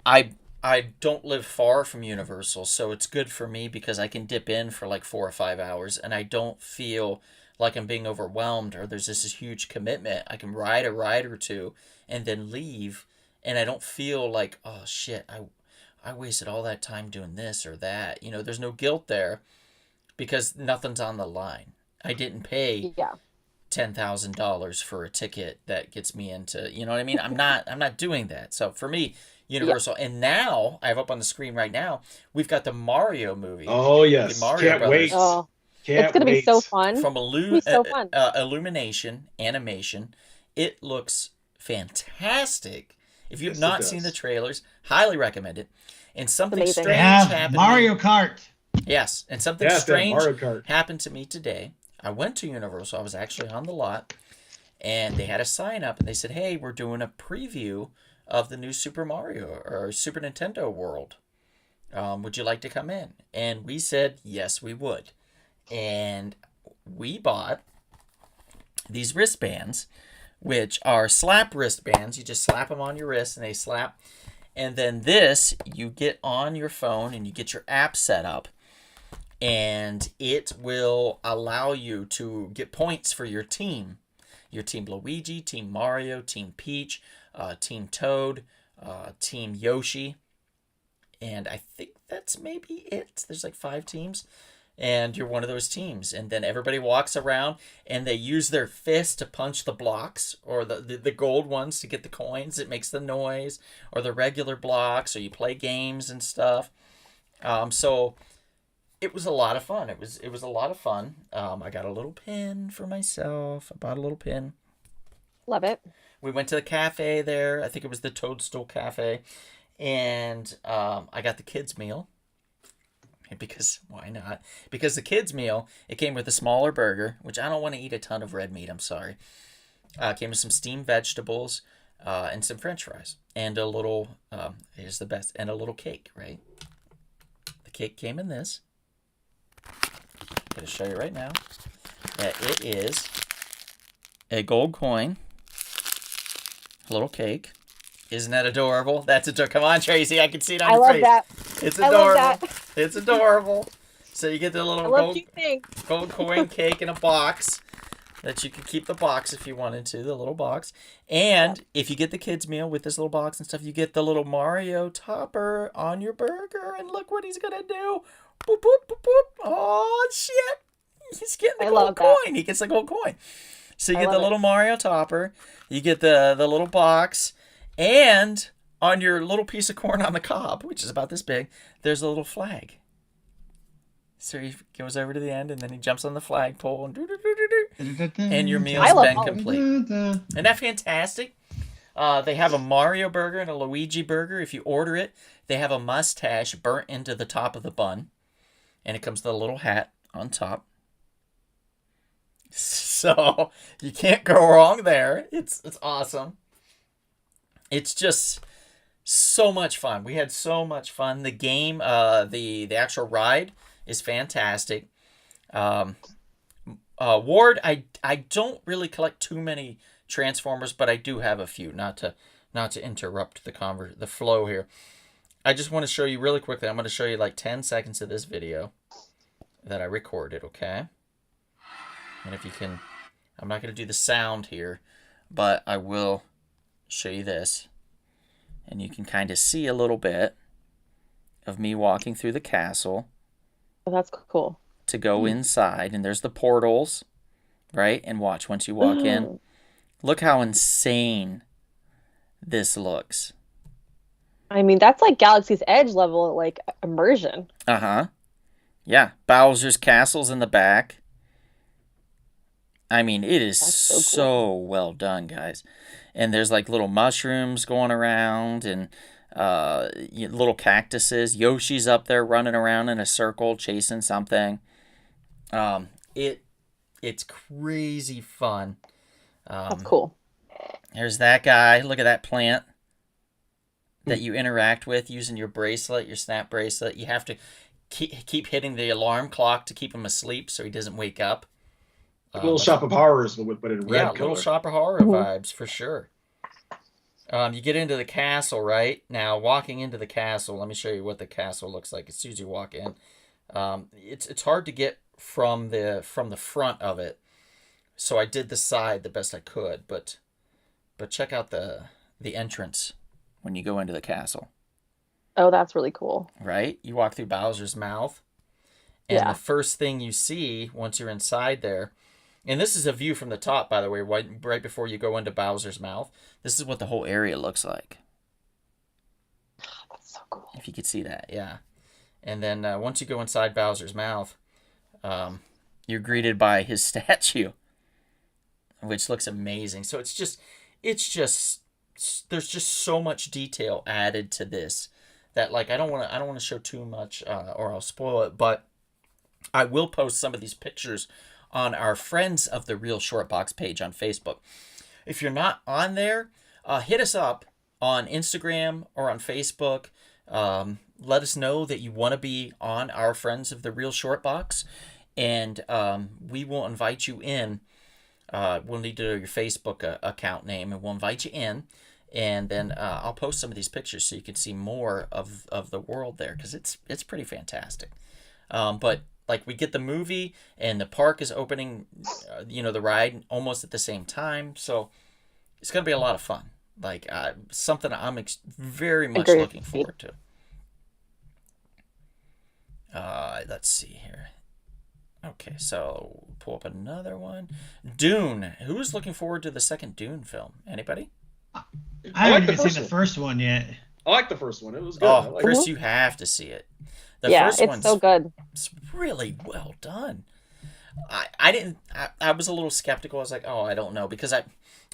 I I don't live far from Universal, so it's good for me because I can dip in for like 4 or 5 hours, and I don't feel like I'm being overwhelmed or there's this huge commitment. I can ride a ride or two and then leave, and I don't feel like, oh shit, I wasted all that time doing this or that. You know, there's no guilt there because nothing's on the line. I didn't pay Yeah. $10,000 for a ticket that gets me into, you know what I mean? I'm not doing that. So for me, Universal. And now I have up on the screen right now, we've got the Mario movie. Oh yes, The Mario can't Brothers. wait. Oh, Can't it's gonna be wait. so fun. From It'll be so fun. Illumination Animation. It looks fantastic. If you have Yes, it not does. seen the trailers, highly recommend it. And something amazing. strange They have happened. Mario Kart. Yes, and something Yes, that strange Mario Kart. happened to me today. I went to Universal. I was actually on the lot, and they had a sign up, and they said, "Hey, we're doing a preview of the new Super Mario or Super Nintendo World. Would you like to come in?" And we said, yes, we would. And we bought these wristbands, which are slap wristbands. You just slap them on your wrist, and they slap. And then this, you get on your phone, and you get your app set up. And it will allow you to get points for your team. Your Team Luigi, Team Mario, Team Peach, Team Toad, Team Yoshi. And I think that's maybe it. There's like 5 teams. And you're one of those teams. And then everybody walks around and they use their fist to punch the blocks or the gold ones to get the coins. It makes the noise. Or the regular blocks. Or you play games and stuff. So it was a lot of fun. It was a lot of fun. I got a little pin for myself. I bought a little pin. Love it. We went to the cafe there. I think it was the Toadstool Cafe. And I got the kids' meal. Because, why not? Because the kids' meal, it came with a smaller burger, which I don't want to eat a ton of red meat, I'm sorry. It came with some steamed vegetables and some french fries. And a little, here's the best, and a little cake, right? The cake came in this. I'm going to show you right now that it is a gold coin, a little cake. Isn't that adorable? That's adorable. Come on, Tracy. I can see it on I your love face. that. It's I adorable. love that. It's adorable. So you get the I little love cute things. gold coin cake in a box that you could keep the box if you wanted to, the little box. And if you get the kids' meal with this little box and stuff, you get the little Mario topper on your burger. And look what he's going to do. Boop, boop, boop, boop. Oh, shit. He's getting the I gold love that. coin. He gets the gold coin. So you I get the love little it. Mario topper. You get the little box. And on your little piece of corn on the cob, which is about this big, there's a little flag. So he goes over to the end, and then he jumps on the flagpole, and doo-doo-doo-doo-doo. And your meal's I love been all of complete. Isn't that fantastic? They have a Mario burger and a Luigi burger. If you order it, they have a mustache burnt into the top of the bun, and it comes with a little hat on top. So you can't go wrong there. It's awesome. It's just so much fun. We had so much fun. The game, the actual ride is fantastic. Ward, I don't really collect too many Transformers, but I do have a few. Not to interrupt the flow here. I just want to show you really quickly. I'm going to show you like 10 seconds of this video that I recorded. Okay. And if you can, I'm not going to do the sound here, but I will show you this. And you can kind of see a little bit of me walking through the castle. Oh, that's cool. To go inside. And there's the portals, right? And watch once you walk in. Look how insane this looks. I mean, that's like Galaxy's Edge level, like immersion. Uh-huh. Yeah. Bowser's Castle's in the back. I mean, it is That's so so well done, guys. And there's like little mushrooms going around and little cactuses. Yoshi's up there running around in a circle chasing something. It's crazy fun. That's cool. There's that guy. Look at that plant that you interact with using your bracelet, your snap bracelet. You have to keep hitting the alarm clock to keep him asleep so he doesn't wake up. Little Shop of Horrors, but in red Yeah, color. Little Shop of Horror vibes for sure. You get into the castle, right? Now, walking into the castle, let me show you what the castle looks like as soon as you walk in. It's hard to get from the front of it, so I did the side the best I could. But check out the entrance when you go into the castle. Oh, that's really cool. Right? You walk through Bowser's mouth, and Yeah. the first thing you see once you're inside there, and this is a view from the top, by the way, right before you go into Bowser's mouth. This is what the whole area looks like. That's so cool. If you could see that, yeah. And then once you go inside Bowser's mouth, you're greeted by his statue, which looks amazing. So it's just, there's just so much detail added to this that, like, I don't want to show too much or I'll spoil it, but I will post some of these pictures on our Friends of the Real Short Box page on Facebook. If you're not on there, hit us up on Instagram or on Facebook. Let us know that you want to be on our Friends of the Real Short Box, and we will invite you in. We'll need to know your Facebook account name, and we'll invite you in. And then I'll post some of these pictures so you can see more of the world there, because it's pretty fantastic. But like, we get the movie, and the park is opening, the ride almost at the same time. So it's going to be a lot of fun. Like, something I'm very much Agreed. looking forward to. Let's see here. Okay, so pull up another one. Dune. Who's looking forward to the second Dune film? Anybody? I haven't like the even first seen the one. first one yet. I like the first one. It was good. I Oh, like Chris, it. you have to see it. The Yeah, first it's one's so good. it's really well done. I was a little skeptical. I was like, oh, I don't know, because I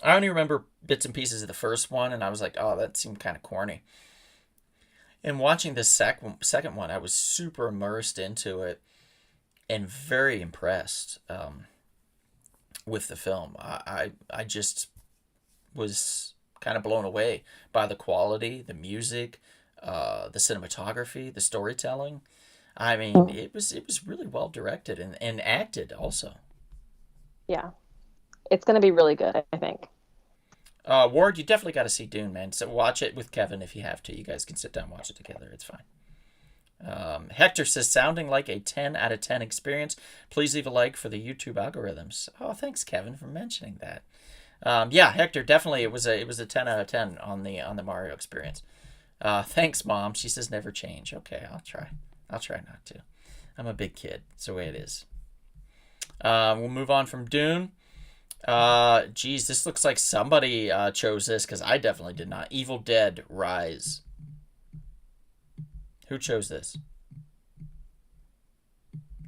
only remember bits and pieces of the first one, and I was like, oh, that seemed kind of corny. And watching the second one, I was super immersed into it and very impressed with the film. I just was kind of blown away by the quality, the music, the cinematography, the storytelling. I mean, it was really well directed and acted also. Yeah. It's going to be really good, I think. Ward, you definitely got to see Dune, man. So watch it with Kevin if you have to. You guys can sit down and watch it together. It's fine. Hector says, sounding like a 10 out of 10 experience. Please leave a like for the YouTube algorithms. Oh, thanks, Kevin, for mentioning that. Yeah, Hector, definitely it was a 10 out of 10 on the Mario experience. Thanks, Mom. She says never change. Okay, I'll try. I'll try not to. I'm a big kid. It's the way it is. We'll move on from Dune. Geez, this looks like somebody chose this, because I definitely did not. Evil Dead Rise. Who chose this?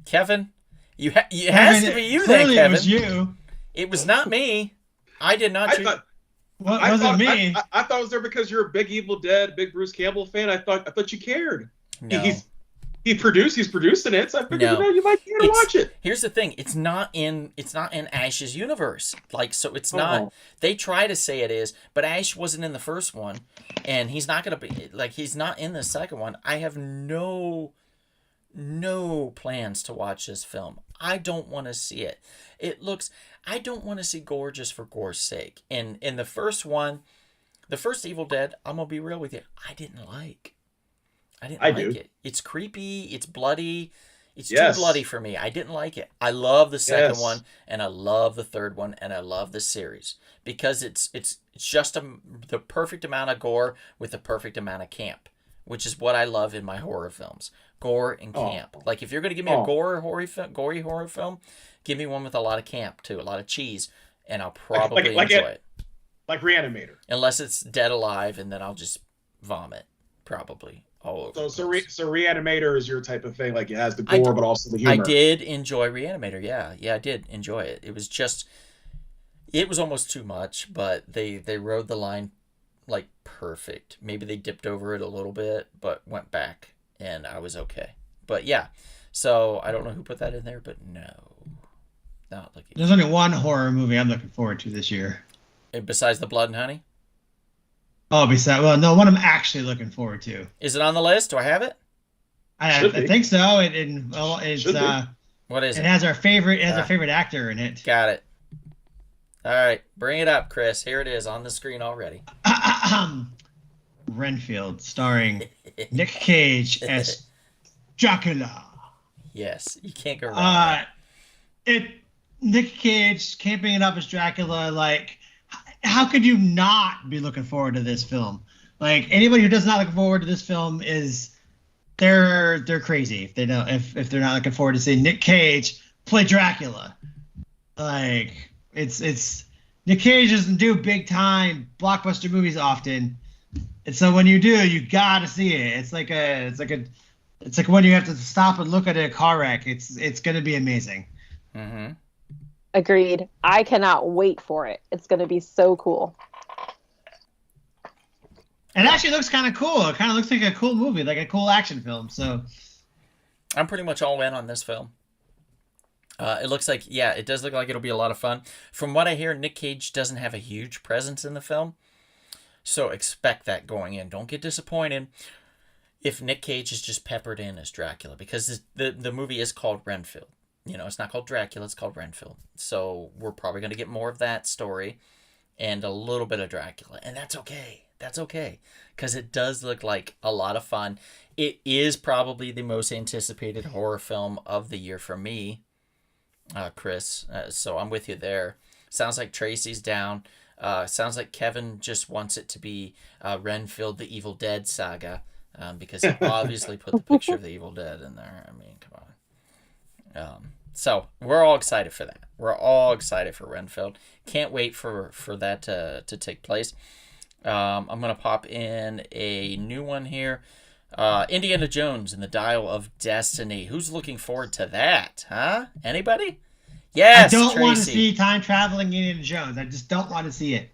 Kevin? It has to be you then, Clearly Kevin. it was you. It was not me. I did not I choose. thought Well, I it wasn't thought me. I thought it was there because you're a big Evil Dead, big Bruce Campbell fan. I thought you cared. No. He's producing it, so I figured No. you might care to watch it. Here's the thing: it's not in Ash's universe. Like, so it's not. Oh. They try to say it is, but Ash wasn't in the first one, and he's not gonna be like, he's not in the second one. I have no plans to watch this film. I don't want to see it. I don't want to see gore just for gore's sake. And in the first one, the first Evil Dead, I'm gonna be real with you, I didn't like it. It's creepy. It's bloody. It's Yes. too bloody for me. I didn't like it. I love the second Yes. one, and I love the third one, and I love the series, because it's just the perfect amount of gore with the perfect amount of camp, which is what I love in my horror films. Gore and camp. Like, if you're gonna give me a gory horror film, give me one with a lot of camp too, a lot of cheese, and I'll probably enjoy it. Like Reanimator. Unless it's Dead Alive, and then I'll just vomit, probably. So Reanimator is your type of thing. Like, it has the gore, but also the humor. I did enjoy Reanimator. Yeah, I did enjoy it. It was almost too much, but they rode the line like perfect. Maybe they dipped over it a little bit, but went back, and I was okay. But yeah, so I don't know who put that in there, but no, not looking. There's only one horror movie I'm looking forward to this year. Besides the Blood and Honey, Oh, no, one I'm actually looking forward to. is it on the list? Do I have it? I think so. Should be. What is It it? has our favorite. It has our favorite actor in it. Got it. All right, bring it up, Chris. Here it is on the screen already. Renfield, starring Nick Cage as Dracula. Yes, you can't go wrong. Nick Cage camping it up as Dracula. Like, how could you not be looking forward to this film? Like, anybody who does not look forward to this film they're crazy if they don't if they're not looking forward to seeing Nick Cage play Dracula. Like, it's Nick Cage doesn't do big time blockbuster movies often, and so when you do, you gotta see it. It's like when you have to stop and look at a car wreck. It's gonna be amazing. Mm-hmm. Agreed. I cannot wait for it. It's going to be so cool. It actually looks kind of cool. It kind of looks like a cool movie, like a cool action film. So I'm pretty much all in on this film. It looks like, yeah, it does look like it'll be a lot of fun. From what I hear, Nick Cage doesn't have a huge presence in the film, so expect that going in. Don't get disappointed if Nick Cage is just peppered in as Dracula, because the movie is called Renfield. You know, it's not called Dracula, it's called Renfield. So we're probably going to get more of that story and a little bit of Dracula. And that's okay. That's okay. Because it does look like a lot of fun. It is probably the most anticipated horror film of the year for me, Chris. So I'm with you there. Sounds like Tracy's down. Sounds like Kevin just wants it to be Renfield, the Evil Dead saga. Because he obviously put the picture of the Evil Dead in there. I mean, come on. So we're all excited for that. We're all excited for Renfield. Can't wait for that to take place. I'm going to pop in a new one here. Indiana Jones and the Dial of Destiny. Who's looking forward to that? Huh? Anybody? Yes, I don't Tracy. want to see time traveling Indiana Jones. I just don't want to see it.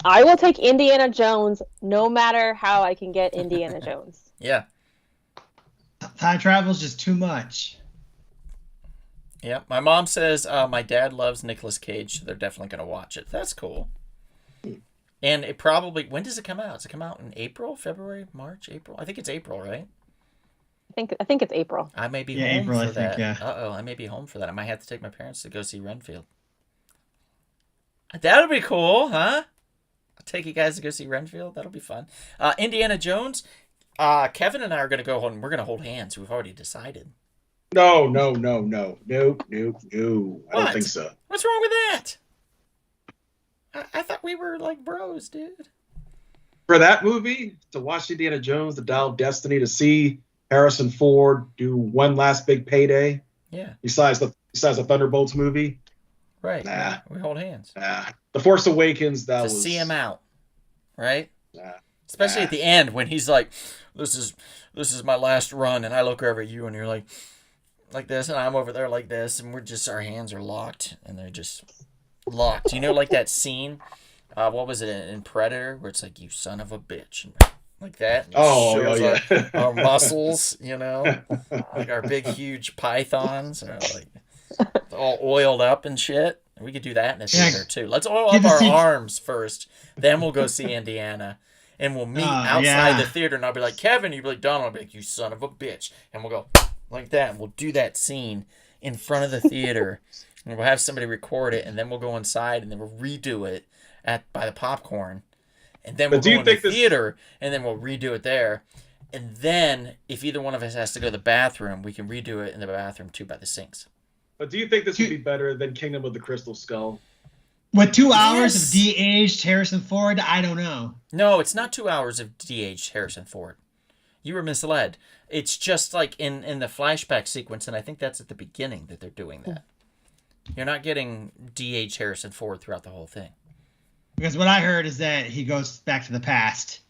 I will take Indiana Jones no matter how I can get Indiana Jones. Yeah. Time travel is just too much. Yeah, my mom says my dad loves Nicolas Cage, so they're definitely going to watch it. That's cool. And it probably, when does it come out? Does it come out in April, February, March, April? I think it's April, right? I think it's April. I may be home April, for I think, that. yeah. Uh-oh, I may be home for that. I might have to take my parents to go see Renfield. That'll be cool, huh? I'll take you guys to go see Renfield. That'll be fun. Indiana Jones. Kevin and I are going to go hold, and we're going to hold hands. We've already decided. No. I don't think so. What's wrong with that? I thought we were like bros, dude. For that movie, to watch Indiana Jones, The Dial of Destiny, to see Harrison Ford do one last big payday. Yeah. Besides the Thunderbolts movie. Right. Nah. We hold hands. Nah. The Force Awakens, that to was. see him out, right? Nah. Especially at the end when he's like, "This is my last run," and I look over at you and you're like this, and I'm over there like this, and our hands are locked, and they're just locked. You know, like that scene, what was it in Predator, where it's like, "You son of a bitch," and like that. And yeah. Our muscles, you know, like our big huge pythons are like all oiled up and shit. We could do that in a theater too. Let's oil up our arms first, then we'll go see Indiana. And we'll meet outside the theater, and I'll be like, Kevin, you'll be like, Donald, I'll be like, you son of a bitch. And we'll go like that, and we'll do that scene in front of the theater. And we'll have somebody record it, and then we'll go inside, and then we'll redo it by the popcorn. And then we'll go in the theater, and then we'll redo it there. And then, if either one of us has to go to the bathroom, we can redo it in the bathroom, too, by the sinks. But do you think this would be better than Kingdom of the Crystal Skull? With 2 hours of de-aged Harrison Ford, I don't know. No, it's not 2 hours of de-aged Harrison Ford. You were misled. It's just like in the flashback sequence, and I think that's at the beginning that they're doing that. You're not getting de-aged Harrison Ford throughout the whole thing. Because what I heard is that he goes back to the past,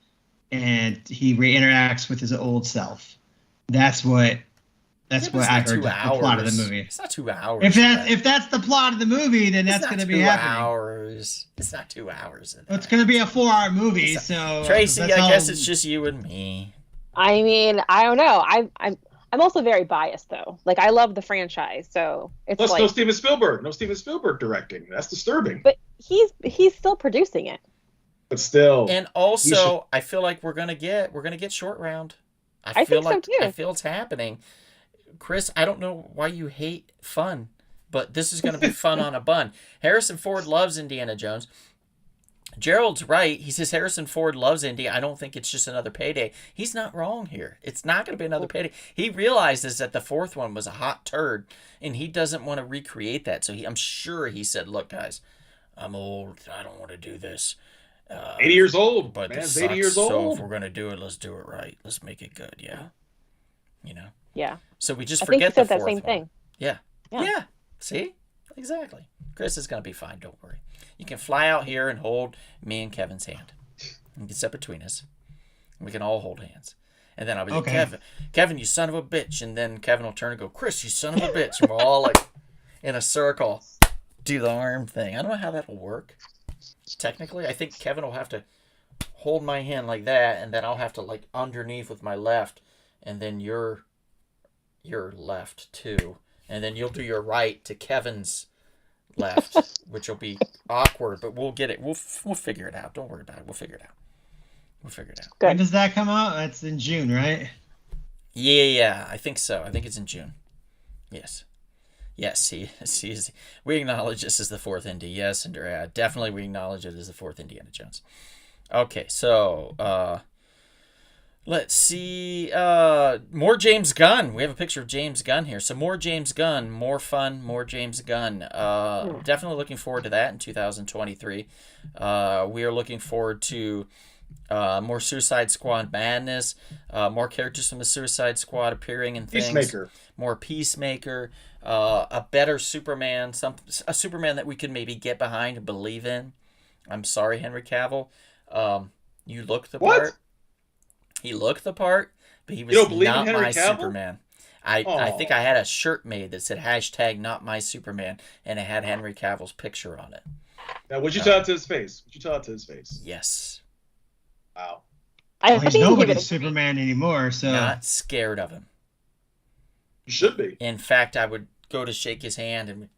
and he re-interacts with his old self. That's what I heard. The plot of the movie. It's not 2 hours. If that's the plot of the movie, then that's going to be happening. Hours. It's not 2 hours. It's going to be a 4-hour movie. So Tracy, I guess it's just you and me. I mean, I don't know. I'm also very biased though. Like, I love the franchise, so it's Plus, like no Steven Spielberg directing. That's disturbing. But he's still producing it. But still. And also, I feel like we're gonna get Short Round. I think so too. I feel it's happening. Chris, I don't know why you hate fun, but this is going to be fun on a bun. Harrison Ford loves Indiana Jones. Gerald's right. He says Harrison Ford loves Indy. I don't think it's just another payday. He's not wrong here. It's not going to be another payday. He realizes that the fourth one was a hot turd, and he doesn't want to recreate that. So I'm sure he said, "Look, guys, I'm old. I don't want to do this. 80 years old. But Man's this 80 sucks. years So old. if we're going to do it, let's do it right. Let's make it good. Yeah, you know." Yeah. So we just I think he forget the said that fourth same one. thing. Yeah. Yeah. Yeah. See? Exactly. Chris is going to be fine. Don't worry. You can fly out here and hold me and Kevin's hand. You can sit between us. We can all hold hands. And then I'll be like, Okay. Kevin, you son of a bitch. And then Kevin will turn and go, Chris, you son of a bitch. And we'll all like in a circle do the arm thing. I don't know how that'll work. Technically, I think Kevin will have to hold my hand like that, and then I'll have to like underneath with my left, and then your left too. And then you'll do your right to Kevin's left, which will be awkward, but we'll get it. We'll figure it out. Don't worry about it. We'll figure it out. We'll figure it out. When Good. does that come out? That's in June, right? Yeah, I think so. I think it's in June. Yes. Yes, we acknowledge this as the fourth Indy. Yes, Andrea, definitely we acknowledge it as the fourth Indiana Jones. Okay, so let's see. More James Gunn. We have a picture of James Gunn here. So more James Gunn, more fun, more James Gunn. Definitely looking forward to that in 2023. We are looking forward to more Suicide Squad madness, more characters from the Suicide Squad appearing in things. Peacemaker. More Peacemaker, a better Superman, a Superman that we could maybe get behind and believe in. I'm sorry, Henry Cavill. You look the What? part. He looked the part, but he was You don't believe in not Henry my Cavill? Superman. I think I had a shirt made that said hashtag not my Superman, and it had Henry Cavill's picture on it. Now, would you tell it to his face? Would you tell it to his face? Yes. Wow. I Well, he's think nobody's Superman anymore, so Not scared of him. You should be. In fact, I would go to shake his hand, and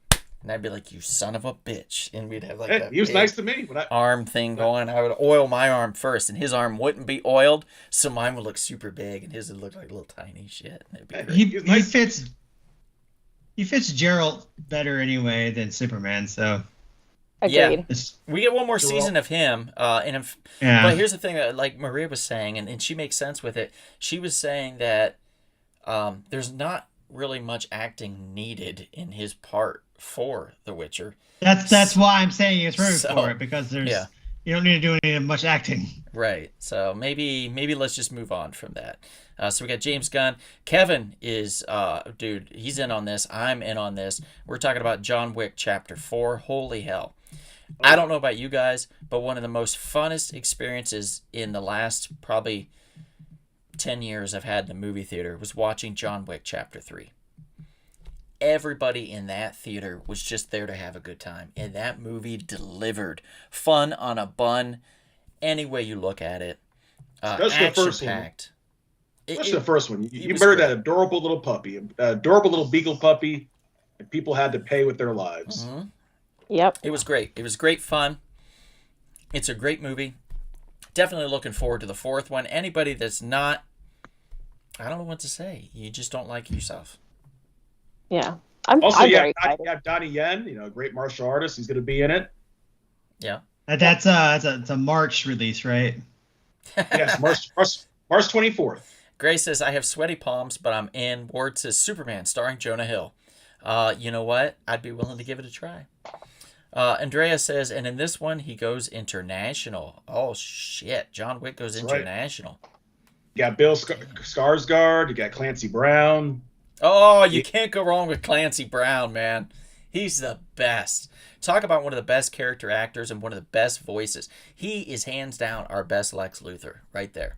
I'd be like, "You son of a bitch," and we'd have like Hey, that he was big nice to me. When I, arm thing going. I would oil my arm first, and his arm wouldn't be oiled, so mine would look super big, and his would look like little tiny shit. It'd be Hey, great. he, He's he nice. fits Gerald better anyway than Superman. So Agreed. it's, We get one more Sure. season of him, yeah. but here's the thing that, like Maria was saying, and she makes sense with it. She was saying that there's not really much acting needed in his part for The Witcher. That's why I'm saying it's rooted So, for it, because there's yeah. you don't need to do any much acting. Right. So maybe let's just move on from that. So we got James Gunn. Kevin is, dude, he's in on this. I'm in on this. We're talking about John Wick Chapter 4. Holy hell. I don't know about you guys, but one of the most funnest experiences in the last probably 10 years I've had in the movie theater was watching John Wick Chapter 3. Everybody in that theater was just there to have a good time. And that movie delivered. Fun on a bun, any way you look at it. Especially the first one. Action-packed. Especially the first one. he You was murdered great. that adorable little puppy, adorable little beagle puppy, and people had to pay with their lives. Mhm. Yep. It was great. It was great fun. It's a great movie. Definitely looking forward to the fourth one. Anybody that's not, I don't know what to say. You just don't like yourself. Yeah. I'm Also, very you excited. have Donnie Yen, a great martial artist. He's going to be in it. Yeah. That's it's a March release, right? Yes, March 24th. Grace says, I have sweaty palms, but I'm in. Ward says, Superman, starring Jonah Hill. You know what? I'd be willing to give it a try. Andrea says, and in this one, he goes international. Oh, shit. John Wick goes That's right. international. You got Bill Skarsgård. You got Clancy Brown. Oh, you can't go wrong with Clancy Brown, man. He's the best. Talk about one of the best character actors and one of the best voices. He is hands down our best Lex Luthor right there.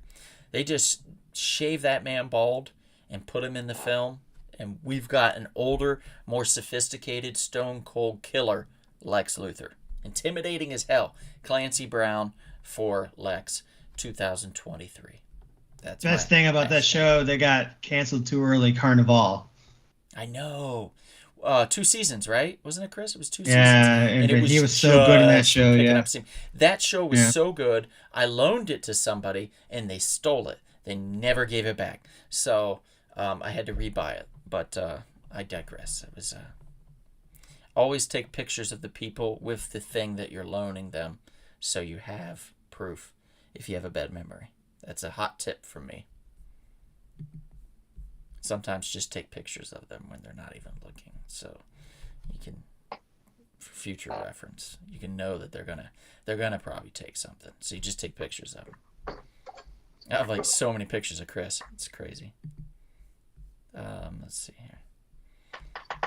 They just shave that man bald and put him in the film, and we've got an older, more sophisticated, stone cold killer Lex Luthor. Intimidating as hell. Clancy Brown for Lex 2023. That's Best my thing about that hashtag. show, they got canceled too early. Carnival. I know. 2 seasons, right? Wasn't it, Chris? It was 2 Yeah, seasons. and he was so good in that just show. picking Yeah, up steam. That show was Yeah. so good. I loaned it to somebody, and they stole it. They never gave it back. So I had to rebuy it. But I digress. It was always take pictures of the people with the thing that you're loaning them so you have proof if you have a bad memory. That's a hot tip from me. Sometimes just take pictures of them when they're not even looking, so you can, for future reference, you can know that they're gonna probably take something. So you just take pictures of them. I have like so many pictures of Chris. It's crazy. Let's see here.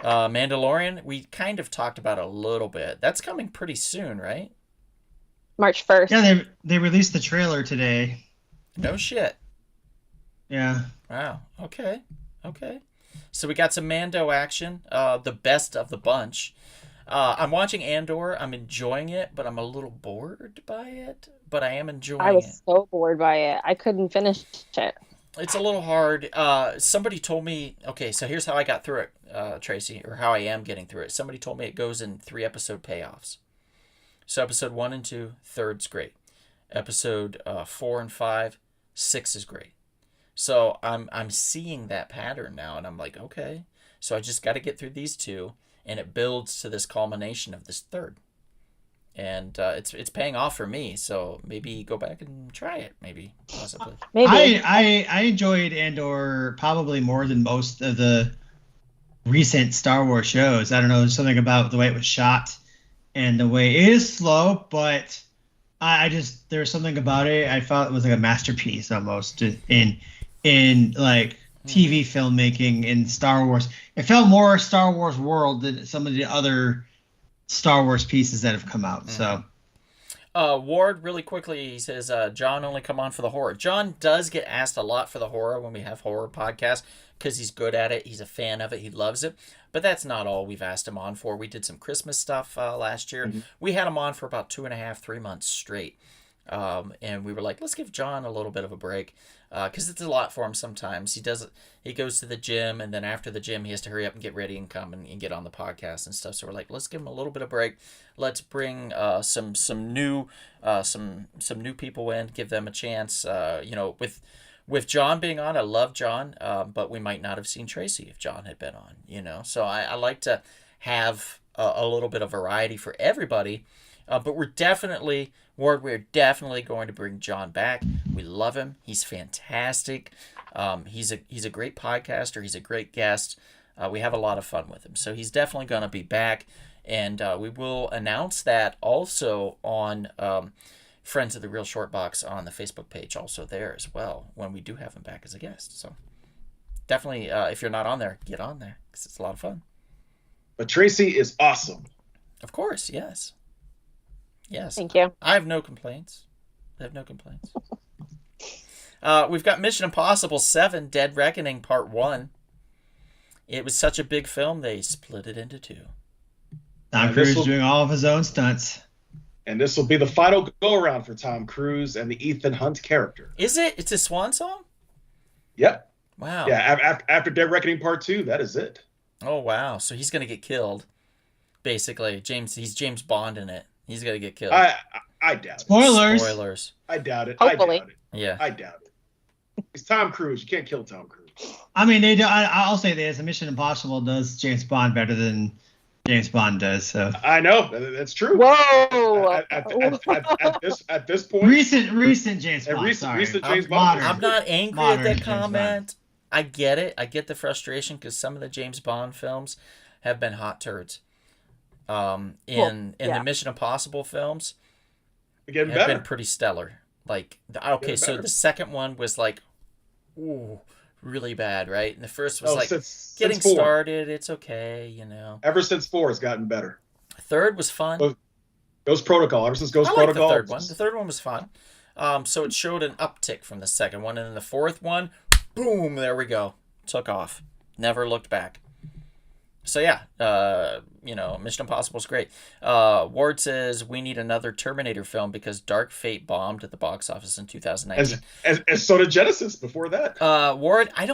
Mandalorian, we kind of talked about a little bit. That's coming pretty soon, right? March 1st. Yeah, they released the trailer today. No shit. Yeah. Wow. Okay. So we got some Mando action. The best of the bunch. I'm watching Andor. I'm enjoying it, but I'm a little bored by it. But I am enjoying I it. was so bored by it. I couldn't finish it. It's a little hard. Somebody told me, okay, so here's how I got through it, Tracy, or how I am getting through it. Somebody told me it goes in 3 episode payoffs. So episode 1 and 2, third's great. Episode 4 and 5, 6 is great. So I'm seeing that pattern now, and I'm like, okay. So I just got to get through these 2, and it builds to this culmination of this third. And it's paying off for me, so maybe go back and try it, maybe, possibly. Maybe. I enjoyed Andor probably more than most of the recent Star Wars shows. I don't know, there's something about the way it was shot and the way it is slow, but I just, there's something about it. I felt it was like a masterpiece almost in like TV filmmaking in Star Wars. It felt more Star Wars world than some of the other Star Wars pieces that have come out. So Ward, really quickly, he says, John only come on for the horror. John does get asked a lot for the horror when we have horror podcasts because he's good at it. He's a fan of it. He loves it. But that's not all we've asked him on for. We did some Christmas stuff last year. Mm-hmm. We had him on for about 2.5, 3 months straight. And we were like, let's give John a little bit of a break because it's a lot for him sometimes. He goes to the gym, and then after the gym, he has to hurry up and get ready and come and get on the podcast and stuff. So we're like, let's give him a little bit of break. Let's bring some new people in, give them a chance. With John being on, I love John, but we might not have seen Tracy if John had been on. So I like to have a little bit of variety for everybody. But we're definitely going to bring John back. We love him. He's fantastic. He's a great podcaster. He's a great guest. We have a lot of fun with him. So he's definitely going to be back. And we will announce that also on Friends of the Real Short Box on the Facebook page, also there as well, when we do have him back as a guest. So definitely, if you're not on there, get on there because it's a lot of fun. But Tracy is awesome. Of course, yes. Yes. Thank you. I have no complaints. We've got Mission Impossible 7 Dead Reckoning Part 1. It was such a big film, they split it into 2. Tom Cruise doing all of his own stunts. And this will be the final go-around for Tom Cruise and the Ethan Hunt character. Is it? It's a swan song? Yep. Wow. Yeah, after Dead Reckoning Part 2, that is it. Oh, wow. So he's going to get killed, basically. He's James Bond in it. He's going to get killed. I doubt it. Spoilers. I doubt it. Hopefully. I doubt it. Yeah. I doubt it. It's Tom Cruise. You can't kill Tom Cruise. I mean, they do. I'll say this: Mission Impossible does James Bond better than James Bond does. So I know that's true. Whoa! At this point, recent James Bond. Recent James Bond. I'm not angry Modern at that James comment. I get it. I get the frustration because some of the James Bond films have been hot turds. In the Mission Impossible films, have been pretty stellar. Like, so the second one was like, ooh, really bad, right? And the first was getting started. It's okay, Ever since 4 has gotten better. Third was fun. Ghost Protocol. Ever since Ghost Protocol. The third one. The third one was fun. So it showed an uptick from the second one, and then the fourth one, boom, there we go, took off, never looked back. So yeah, Mission Impossible is great. Ward says we need another Terminator film because Dark Fate bombed at the box office in 2019. As so did Genesis before that. Ward, I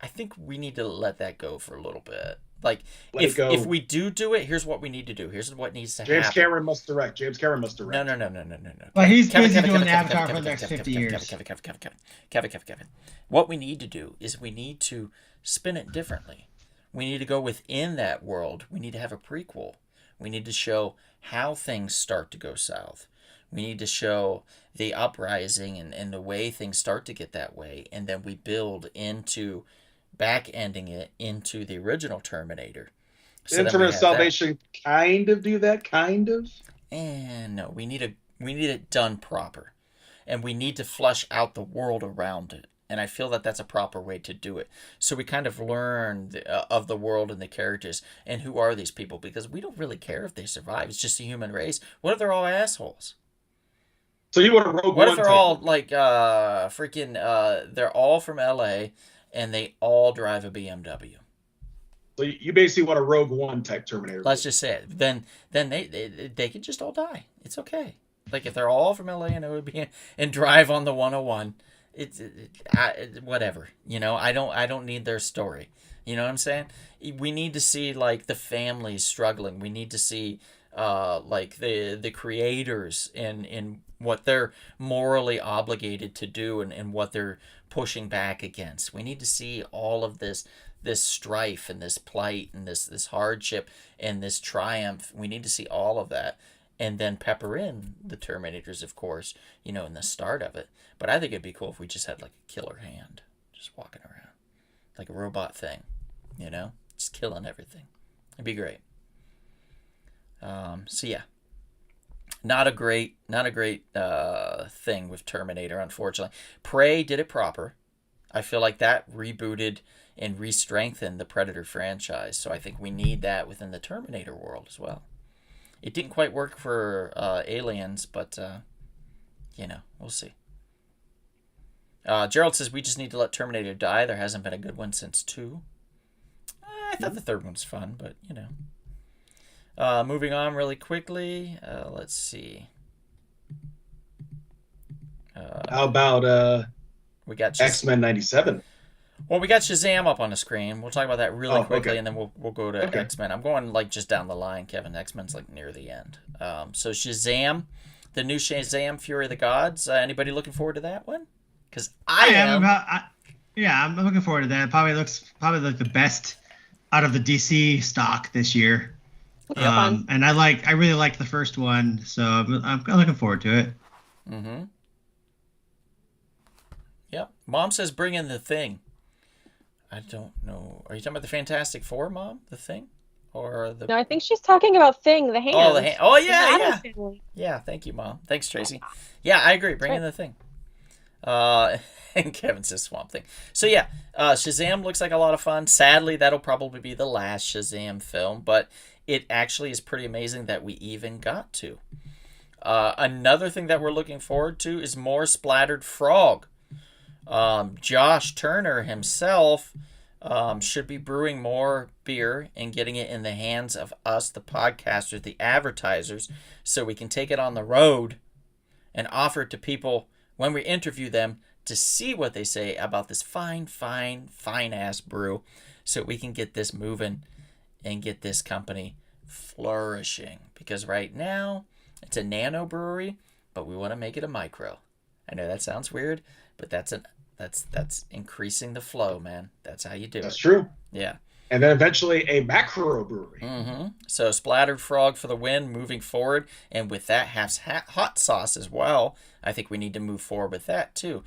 think we need to let that go for a little bit. Like, if we do it, here's what we need to do. Here's what needs to happen. James Cameron must direct. No. But he's busy doing Avatar for the next 50 years. Kevin. What we need to do is we need to spin it differently. We need to go within that world. We need to have a prequel We need to show how things start to go south. We need to show the uprising and the way things start to get that way. And then we build into back ending it into the original Terminator. So Didn't Terminator Salvation kind of do that? Kind of? And no, we need it done proper. And we need to flesh out the world around it. And I feel that that's a proper way to do it. So we kind of learn of the world and the characters and who are these people, because we don't really care if they survive. It's just a human race. What if they're all assholes? So you want a Rogue One? What if they're all like they're all from LA and they all drive a BMW? So you basically want a Rogue One type Terminator. Let's just say it. Then they could just all die. It's okay. Like if they're all from LA and drive on the 101, it's whatever. You know, I don't need their story. You know what I'm saying? We need to see like the families struggling. We need to see like the creators in what they're morally obligated to do and what they're pushing back against. We need to see all of this strife and this plight and this hardship and this triumph. We need to see all of that, and then pepper in the Terminators, of course, you know, in the start of it. But I think it'd be cool if we just had like a killer hand just walking around like a robot thing, you know, just killing everything. It'd be great. So yeah, not a great thing with Terminator, unfortunately. Prey did it proper. I feel like that rebooted and re-strengthened the Predator franchise. So I think we need that within the Terminator world as well. It didn't quite work for Aliens, but you know, we'll see. Gerald says we just need to let Terminator die. There hasn't been a good one since 2. I thought the third one's fun, but you know. Moving on really quickly. Let's see. How about we got X-Men 97? Well, we got Shazam up on the screen. We'll talk about that really quickly, okay. and then we'll go to X-Men. I'm going like just down the line, Kevin. X-Men's like near the end. So Shazam, the new Shazam, Fury of the Gods. Anybody looking forward to that one? Because I am. I'm looking forward to that. It probably looks like the best out of the DC stock this year. Fun. And I really liked the first one, so I'm looking forward to it. Mm-hmm. Yep. Mom says bring in the Thing. I don't know. Are you talking about the Fantastic Four, Mom? The Thing? Or the... No, I think she's talking about Thing, the hand. Oh, the hand. Oh, yeah. Family. Yeah, thank you, Mom. Thanks, Tracy. Yeah, I agree. Bring in the Thing. And Kevin says Swamp Thing. So yeah, Shazam looks like a lot of fun. Sadly, that'll probably be the last Shazam film, but it actually is pretty amazing that we even got to. Another thing that we're looking forward to is more Splattered Frog. Josh Turner himself should be brewing more beer and getting it in the hands of us, the podcasters, the advertisers, so we can take it on the road and offer it to people when we interview them to see what they say about this fine ass brew, so we can get this moving and get this company flourishing. Because right now it's a nano brewery, but we want to make it a micro. I know that sounds weird, but that's increasing the flow, man. That's how you do it. That's true. Yeah. And then eventually a macro brewery. Mm-hmm. So Splattered Frog for the win moving forward. And with that, has hot sauce as well. I think we need to move forward with that too.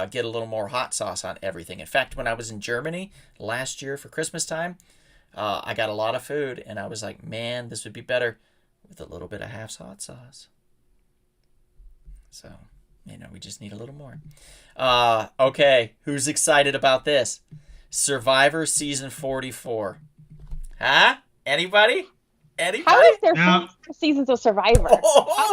Get a little more hot sauce on everything. In fact, when I was in Germany last year for Christmas time, I got a lot of food. And I was like, man, this would be better with a little bit of half hot sauce. So, you know, we just need a little more. Okay, who's excited about this? Survivor Season 44. Huh? Anybody? How is there 4 seasons of Survivor?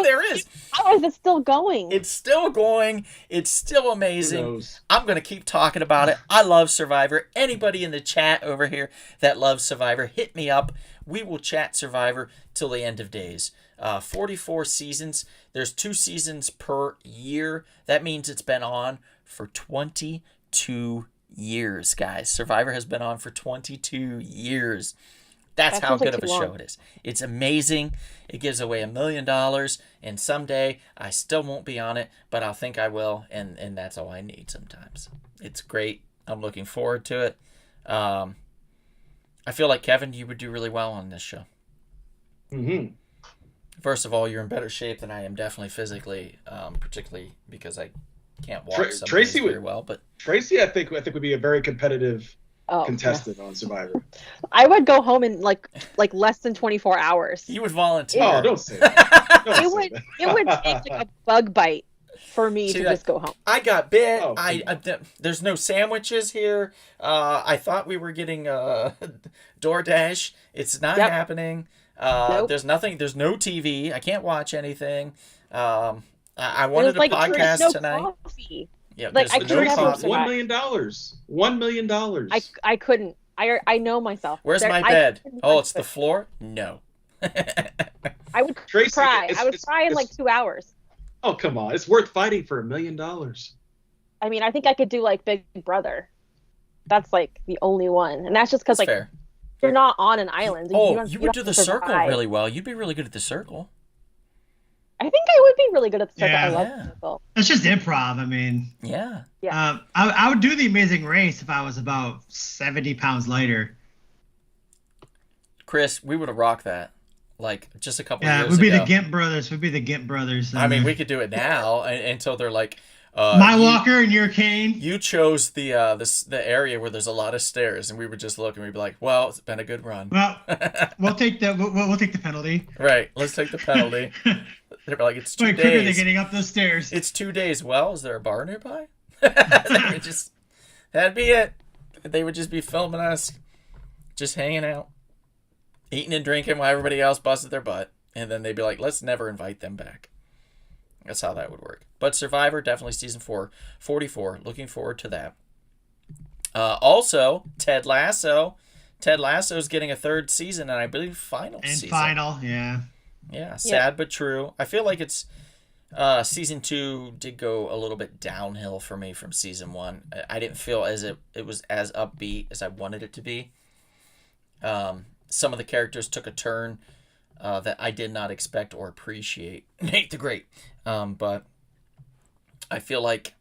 There is. How is it still going? It's still going. It's still amazing. I'm going to keep talking about it. I love Survivor. Anybody in the chat over here that loves Survivor, hit me up. We will chat Survivor till the end of days. 44 seasons. There's 2 seasons per year. That means it's been on for 22 years, guys. Survivor has been on for 22 years. That's how good of a show it is. It's amazing. It gives away $1 million, and someday I still won't be on it, but I'll think I will, and that's all I need sometimes. It's great. I'm looking forward to it. I feel like, Kevin, you would do really well on this show. Hmm. First of all, you're in better shape than I am, definitely physically, particularly because I can't walk some days Tracy very would well. But Tracy, I think would be a very competitive Oh, yeah. contestant on Survivor. I would go home in like less than 24 hours. you would Oh, volunteer. don't say that. Don't It say would that. it would take like a bug bite for me See to that? just go home. I got bit. Oh, There's no sandwiches here. I thought we were getting DoorDash. It's not Yep. happening. Nope. There's nothing. There's no TV. I can't watch anything. I There's wanted to like podcast no tonight. coffee. Yeah, Like, I there's could no never coffee. $1 survive. million. $1 million. I couldn't. I know myself. Where's There- my I bed? couldn't Oh, touch it's the it. floor? No. I would Tracy, cry. it's- I would it's- cry in it's- like 2 hours. Oh, come on. It's worth fighting for $1 million. I mean, I think I could do like Big Brother. That's like the only one, and that's just because That's like fair. you're not on an island. Oh, don't- you would don't do have the to circle survive. really well. You'd be really good at the circle. I think I would be really good at the circle. Yeah. I love Yeah. the circle. It's just improv. I mean, Yeah. I would do the Amazing Race if I was about 70 pounds lighter. Chris, we would have rocked that. Like just a couple Yeah, years we'd be ago. the Gimp brothers. We'd be the Gimp brothers. I mean, we could do it now until they're like, my you- walker and your cane. You chose the area where there's a lot of stairs, and we would just look and we'd be like, "Well, it's been a good run." Well, we'll take the penalty. Right. Let's take the penalty. They'd be like, "It's 2 Way quicker than days." getting up those stairs. It's 2 days. Well, is there a bar nearby? That'd be it. They would just be filming us, just hanging out, eating and drinking while everybody else busted their butt, and then they'd be like, "Let's never invite them back." That's how that would work. But Survivor, definitely season 4, 44. Looking forward to that. Also, Ted Lasso. Ted Lasso is getting a 3rd season, and I believe final And season. final, yeah. Yeah, sad but true. I feel like it's season 2 did go a little bit downhill for me from season 1. I didn't feel as it was as upbeat as I wanted it to be. Some of the characters took a turn that I did not expect or appreciate. Nate the Great. But I feel like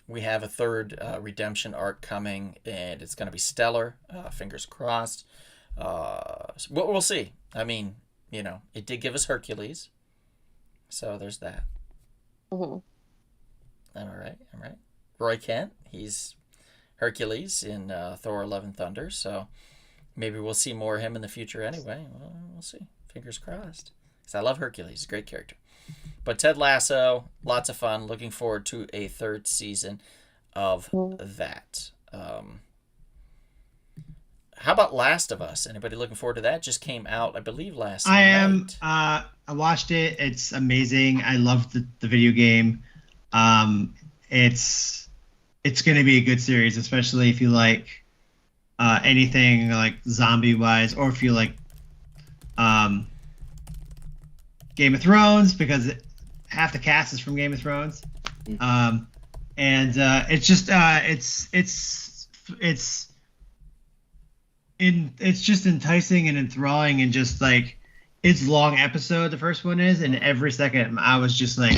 we have a 3rd redemption arc coming, and it's going to be stellar. Fingers crossed. We'll see. I mean, it did give us Hercules. So there's that. Mhm. Am I right? Roy Kent, he's Hercules in Thor: Love and Thunder. So maybe we'll see more of him in the future anyway. Well, we'll see. Fingers crossed. Because I love Hercules. Great character. But Ted Lasso, lots of fun. Looking forward to a 3rd season of that. How about Last of Us? Anybody looking forward to that? Just came out, I believe, last I night. am. I watched it. It's amazing. I love the video game. It's going to be a good series, especially if you like anything like zombie wise, or if you like Game of Thrones, because half the cast is from Game of Thrones. And it's just it's just enticing and enthralling, and just like it's long episode. The first one is, and every second I was just like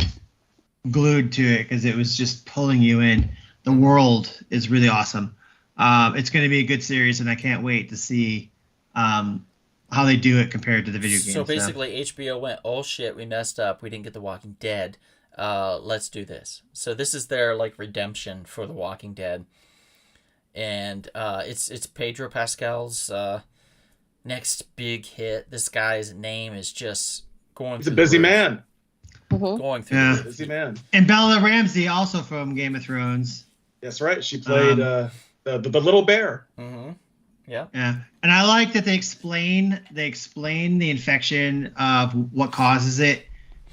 glued to it because it was just pulling you in. The world is really awesome. It's going to be a good series, and I can't wait to see how they do it compared to the video game. So basically, HBO went, "Oh shit, we messed up. We didn't get The Walking Dead. Let's do this." So this is their like redemption for The Walking Dead, and it's Pedro Pascal's next big hit. This guy's name is just going. He's a busy man. Going through. Yeah. the roof. Busy man. And Bella Ramsey, also from Game of Thrones. That's right. She played the little bear. Mm-hmm. Yeah. Yeah, and I like that they explain the infection of what causes it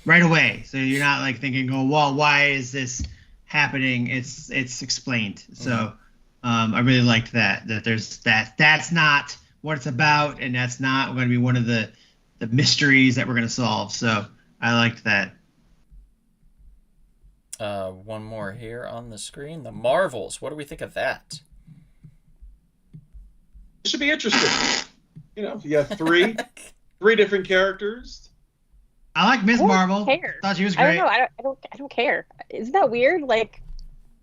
right away. So you're not like thinking, "Oh, well, why is this happening?" It's explained. So I really liked that there's that's not what it's about, and that's not going to be one of the mysteries that we're going to solve. So I liked that. One more here on the screen. The Marvels. What do we think of that? It should be interesting. You have three different characters. I like Ms. I don't Marvel. care. Thought she was I great. don't know. I don't care. Isn't that weird? Like,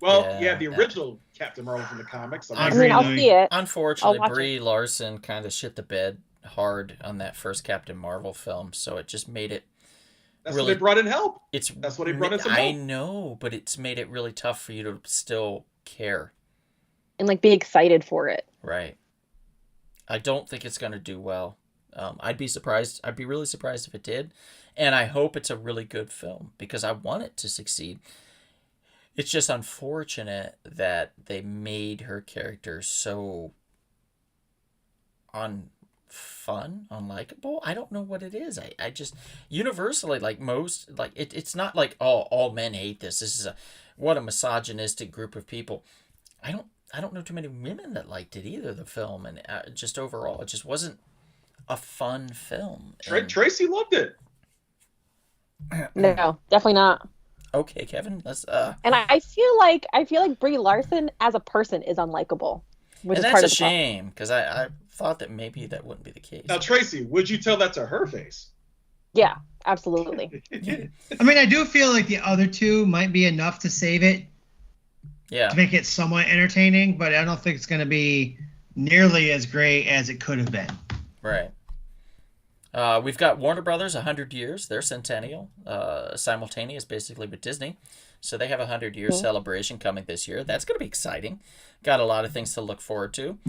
Well, Yeah, you have the yeah. original Captain Marvel from the comics. I I agree, mean, I'll Louis. see it. Unfortunately, I'll watch Brie Larson kind of shit the bed hard on that first Captain Marvel film, so it just made it That's really. when they brought in help. It's That's when they brought in some I help. know, but it's made it really tough for you to still care. And like be excited for it. Right. I don't think it's going to do well. I'd be surprised. I'd be really surprised if it did. And I hope it's a really good film because I want it to succeed. It's just unfortunate that they made her character so unlikable. I don't know what it is. I just universally like most like it's not like all men hate this. This is what a misogynistic group of people. I don't know too many women that liked it either. The film and just overall, it just wasn't a fun film. Tracy loved it. No, definitely not. Okay, Kevin, let's. And I feel like Brie Larson as a person is unlikable, which And is part that's of a the problem. shame because I thought that maybe that wouldn't be the case. Now, Tracy, would you tell that to her face? Yeah, absolutely. I mean, I do feel like the other two might be enough to save it, Yeah. to make it somewhat entertaining, but I don't think it's going to be nearly as great as it could have been. Right. We've got Warner Brothers, 100 years, their centennial, simultaneous basically with Disney. So they have a 100-year celebration coming this year. That's going to be exciting. Got a lot of things to look forward to.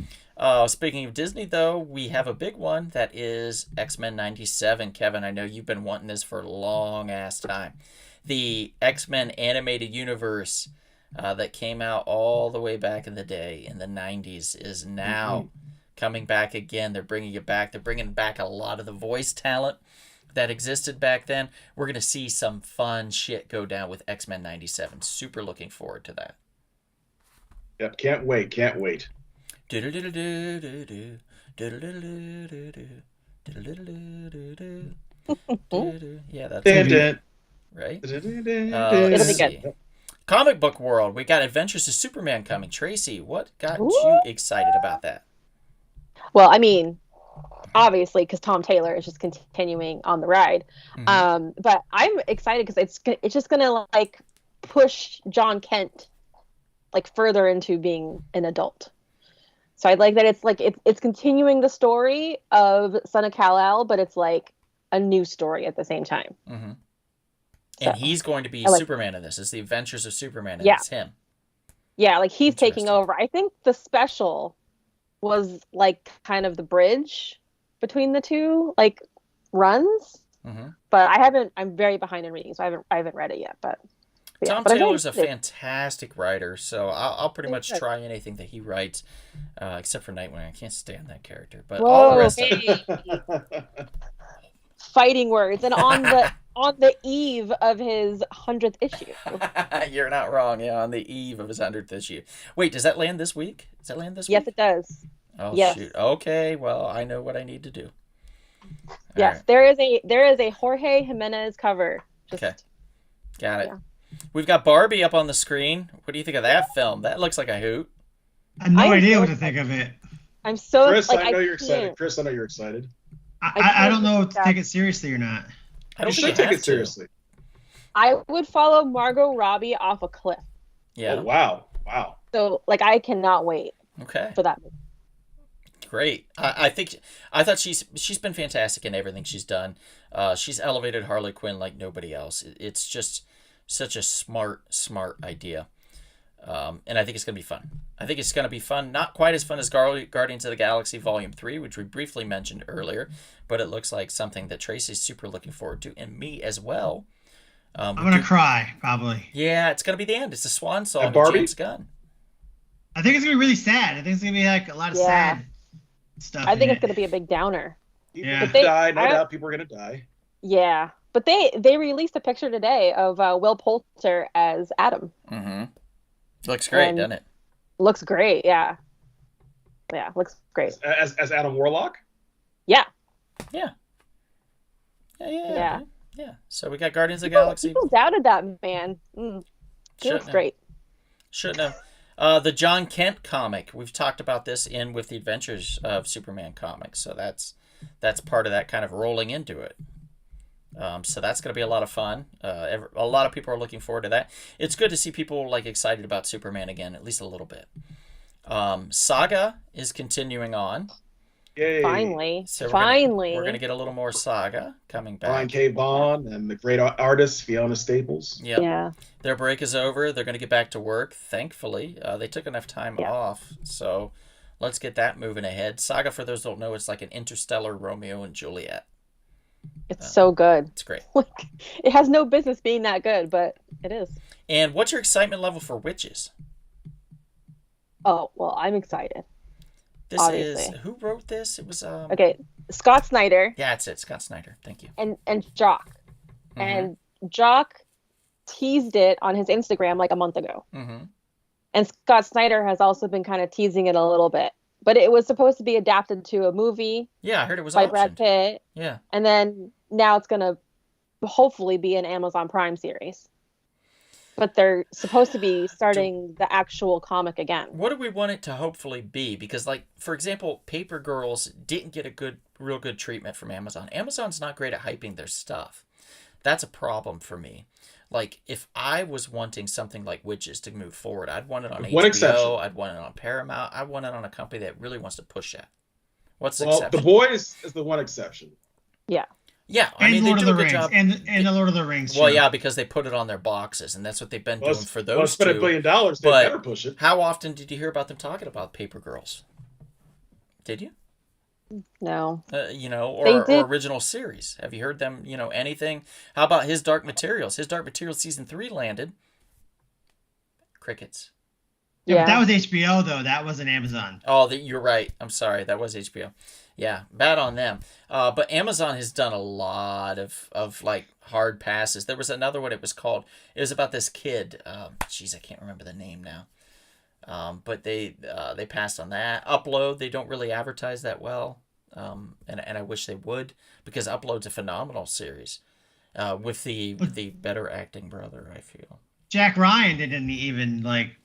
Speaking of Disney, though, we have a big one that is X-Men 97. Kevin, I know you've been wanting this for a long-ass time. The X-Men animated universe that came out all the way back in the day in the 90s is now coming back again. They're bringing it back. They're bringing back a lot of the voice talent that existed back then. We're going to see some fun shit go down with X-Men 97. Super looking forward to that. Yep, can't wait. Can't wait. Yeah, that's Dun, it, dun, right? dun, dun, Let's It'll be see. good. Comic book world. We got Adventures of Superman coming. Tracy, what got Ooh. you excited about that? Well, I mean, obviously, because Tom Taylor is just continuing on the ride. Mhm. But I'm excited because it's just gonna like push John Kent like further into being an adult. So I like that it's continuing the story of Son of Kal-El, but it's like a new story at the same time. Mhm. So, And he's going to be I like- Superman in this. It's the Adventures of Superman, and Yeah. it's him. yeah, like he's taking Interesting. over. I think the special was like kind of the bridge between the two like runs. hmm But I'm very behind in reading, so I haven't read it yet. But yeah, Tom but I'm very Taylor's a excited. fantastic writer, so I'll pretty much Good. try anything that he writes, except for Nightwing. I can't stand that character, but all the Whoa, rest of it. hey, fighting words, and on the eve of his 100th issue. You're not wrong. Yeah, on the eve of his 100th issue. Wait, does that land this week? Does that land this Yes, week? it does. Oh Yes. shoot. Okay, well I know what I need to do. All Yes, right, there is a Jorge Jimenez cover. Just Okay. got it. Yeah. We've got Barbie up on the screen. What do you think of that film? That looks like a hoot. I have no I'm idea so what to think of it. I'm so Chris, like I know you're excited. can't. Chris, I know you're excited. I don't know if to can't- take it seriously or not. I You don't should think take have it to. seriously. I would follow Margot Robbie off a cliff. Yeah. Oh, wow. Wow. So like I cannot wait Okay. for that movie. Great. I thought she's been fantastic in everything she's done. She's elevated Harley Quinn like nobody else. It's just such a smart idea. And I think it's going to be fun. I think it's going to be fun. Not quite as fun as Guardians of the Galaxy Volume 3, which we briefly mentioned earlier, but it looks like something that Tracy's super looking forward to, and me as well. I'm going to cry, probably. Yeah, it's going to be the end. It's the swan song of Barbie? James Gunn. I think it's going to be really sad. I think it's going to be like a lot of Yeah. sad stuff. I think in it's it. going to be a big downer. People Yeah. are But they- gonna die. No I- doubt people are going to die. Yeah, but they released a picture today of Will Poulter as Adam. Mm-hmm. Looks great, And- doesn't it? Looks great. Yeah, looks great. As Adam Warlock? Yeah, Yeah. Yeah. Yeah. So we got Guardians of the Galaxy. people doubted that man. He looks Shouldn't have. great. Shouldn't have. The John Kent comic. We've talked about this in with the Adventures of Superman comics, so that's part of that kind of rolling into it. So that's going to be a lot of fun. A lot of people are looking forward to that. It's good to see people like excited about Superman again, at least a little bit. Saga is continuing on. Yay. Finally. So Finally. we're gonna get a little more Saga coming back. Brian K. Vaughan and the great artist Fiona Staples. Yep. Yeah. Their break is over. They're gonna get back to work. Thankfully, they took enough time Yeah. off. So let's get that moving ahead. Saga, for those who don't know, it's like an interstellar Romeo and Juliet. It's so good. It's great. Like, it has no business being that good, but it is. And what's your excitement level for Witches? Oh, well, I'm excited. This Obviously. is who wrote this? It was Okay, Scott Snyder Yeah, it's Scott Snyder. Thank you. and Jock. Mhm. And Jock teased it on his Instagram like a month ago. Mhm. And Scott Snyder has also been kind of teasing it a little bit. But it was supposed to be adapted to a movie Yeah, I heard it was by optioned. Brad Pitt. Yeah. And then now it's going to hopefully be an Amazon Prime series. But they're supposed to be starting the actual comic again. What do we want it to hopefully be? Because, like, for example, Paper Girls didn't get a real good treatment from Amazon. Amazon's not great at hyping their stuff. That's a problem for me. Like, if I was wanting something like Witches to move forward, I'd want it on With one HBO. exception. I'd want it on Paramount. I'd want it on a company that really wants to push that. What's the Well, exception? The Boys is the one exception. Yeah, I And mean, Lord they of do the a good Rings. job. And the Lord of the Rings. Well, show. yeah, because they put it on their boxes, and that's what they've been Well, doing for well, those spend $1 two. billion. They but- better push it. How often did you hear about them talking about Paper Girls? Did you? No. Or did. original series. Have you heard them, anything? How about His Dark Materials? His Dark Materials season 3 landed. Crickets. Yeah, Yeah. but that was HBO though. That wasn't Amazon. Oh, you're right. I'm sorry. That was HBO. Yeah, bad on them. But Amazon has done a lot of like hard passes. There was another one. It was about this kid. Jeez, I can't remember the name now. But they passed on that. Upload, they don't really advertise that well. And I wish they would, because Upload's a phenomenal series. With the better acting brother, I feel. Jack Ryan didn't even like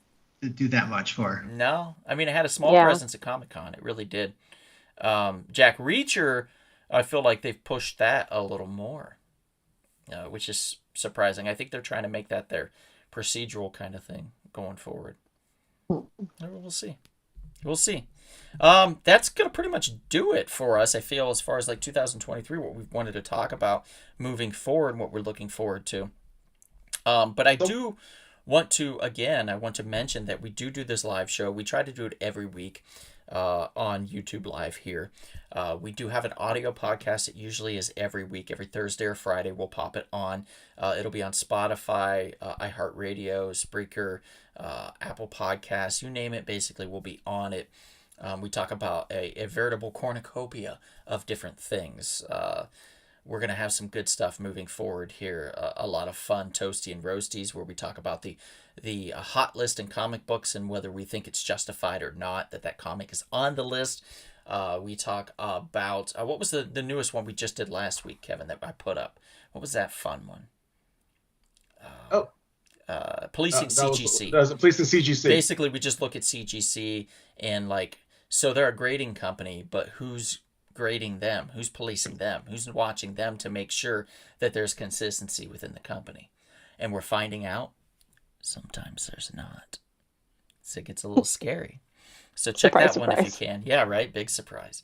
do that much for. No, I mean, it had a small Yeah. presence at Comic-Con. It really did. Jack Reacher, I feel like they've pushed that a little more, which is surprising. I think they're trying to make that their procedural kind of thing going forward. We'll see. We'll see. That's going to pretty much do it for us, I feel, as far as like 2023, what we've wanted to talk about moving forward and what we're looking forward to. But I do want to mention that we do this live show. We try to do it every week on YouTube Live here. We do have an audio podcast. It usually is every week, every Thursday or Friday. We'll pop it on. It'll be on Spotify, iHeartRadio, Spreaker, Apple Podcasts, you name it, basically we'll be on it. We talk about a veritable cornucopia of different things. We're going to have some good stuff moving forward here. A lot of fun toasty and roasties where we talk about the hot list in comic books and whether we think it's justified or not that comic is on the list. We talk about what was the newest one we just did last week, Kevin, that I put up. What was that fun one? Policing CGC. That was Policing CGC. Basically, we just look at CGC and so they're a grading company, but who's grading them? Who's policing them? Who's watching them to make sure that there's consistency within the company? And we're finding out sometimes there's not. So it gets a little scary. So check Surprise, that one if you surprise. can. Yeah, right? Big surprise.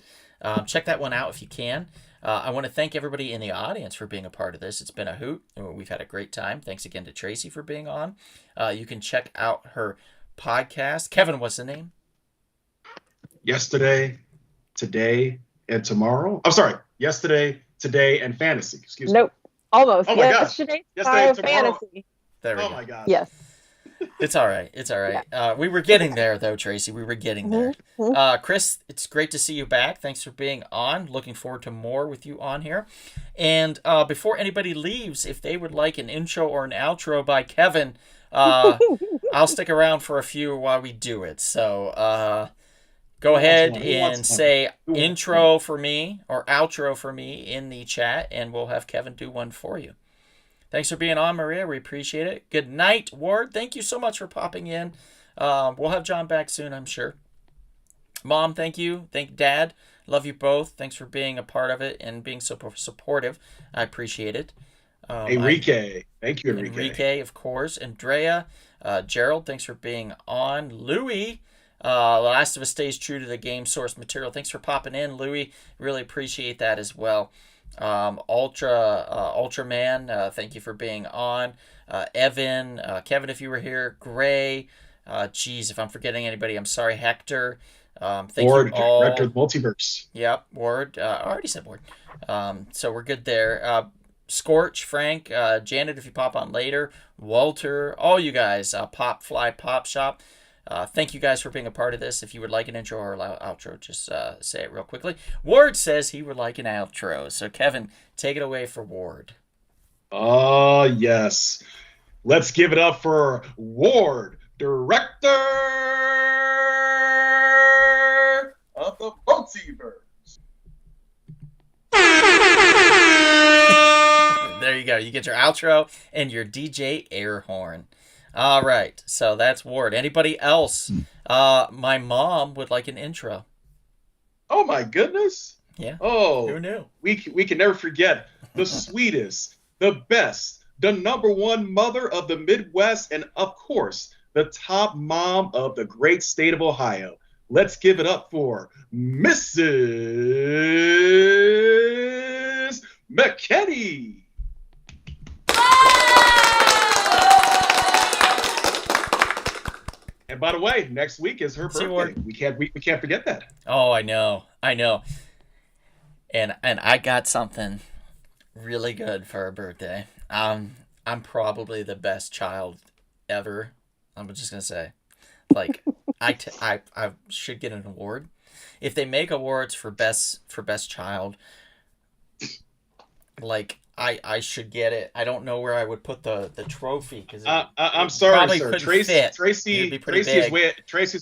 Check that one out if you can. I want to thank everybody in the audience for being a part of this. It's been a hoot. We've had a great time. Thanks again to Tracy for being on. You can check out her podcast. Kevin, what's the name? Yesterday, today, and tomorrow. I'm sorry. Yesterday, today, and fantasy. Excuse me. Nope. Almost. Oh my gosh. Yesterday, Yesterday, tomorrow. fantasy. There we Oh go. my God. Yes. It's all right. It's all right. We were getting there, though, Tracy. We were getting there. Chris, it's great to see you back. Thanks for being on. Looking forward to more with you on here. And before anybody leaves, if they would like an intro or an outro by Kevin, I'll stick around for a few while we do it. So go ahead and say intro for me or outro for me in the chat, and we'll have Kevin do one for you. Thanks for being on, Maria. We appreciate it. Good night, Ward. Thank you so much for popping in. We'll have John back soon, I'm sure. Mom, thank you. Thank you, Dad. Love you both. Thanks for being a part of it and being so supportive. I appreciate it. Enrique. Thank you, Enrique. Enrique, of course. Andrea, Gerald, thanks for being on. Louie, Last of Us stays true to the game source material. Thanks for popping in, Louie. Really appreciate that as well. Ultraman, thank you for being on. Evan, Kevin, if you were here. Gray, geez, if I'm forgetting anybody, I'm sorry. Hector, thank Ward, you all. director of the multiverse. Yep, Ward. I already said Ward. So we're good there. Scorch, Frank, Janet, if you pop on later, Walter, all you guys, Pop Fly Pop Shop. Thank you guys for being a part of this. If you would like an intro or outro, just say it real quickly. Ward says he would like an outro. So, Kevin, take it away for Ward. Oh, yes. Let's give it up for Ward, director of the multiverse. There you go. You get your outro and your DJ air horn. All right. So that's Ward. Anybody else? My mom would like an intro. Oh, my goodness. Yeah. Oh, who knew? We can never forget the sweetest, the best, the #1 mother of the Midwest, and of course, the top mom of the great state of Ohio. Let's give it up for Mrs. McKinney. And by the way, next week is her birthday. We can't forget that. Oh, I know. And I got something really good for her birthday. I'm probably the best child ever. I'm just gonna say, like, I should get an award. If they make awards for best child, like, I should get it. I don't know where I would put the trophy because I'm sorry, sir. Tracy's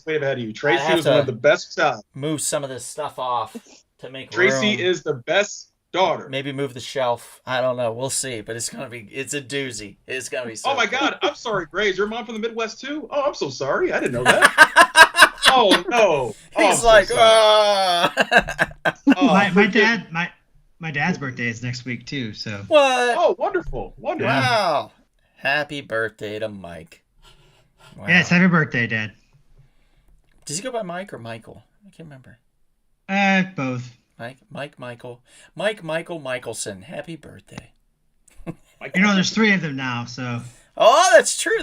way ahead of you. Tracy was one of the best child. Move some of this stuff off to make Tracy room. is the best daughter. Maybe move the shelf. I don't know. We'll see. But it's a doozy. It's gonna be so Oh my cool. God. I'm sorry, Gray. Is your mom from the Midwest too? Oh, I'm so sorry. I didn't know that. Oh no. He's like, my dad's birthday is next week too. So what? Oh, wonderful. Wow. Happy birthday to Mike. Wow. Yes, happy birthday, Dad. Does he go by Mike or Michael? I can't remember. Both. Mike Michelson. Happy birthday. There's 3 of them now, so. Oh, that's true.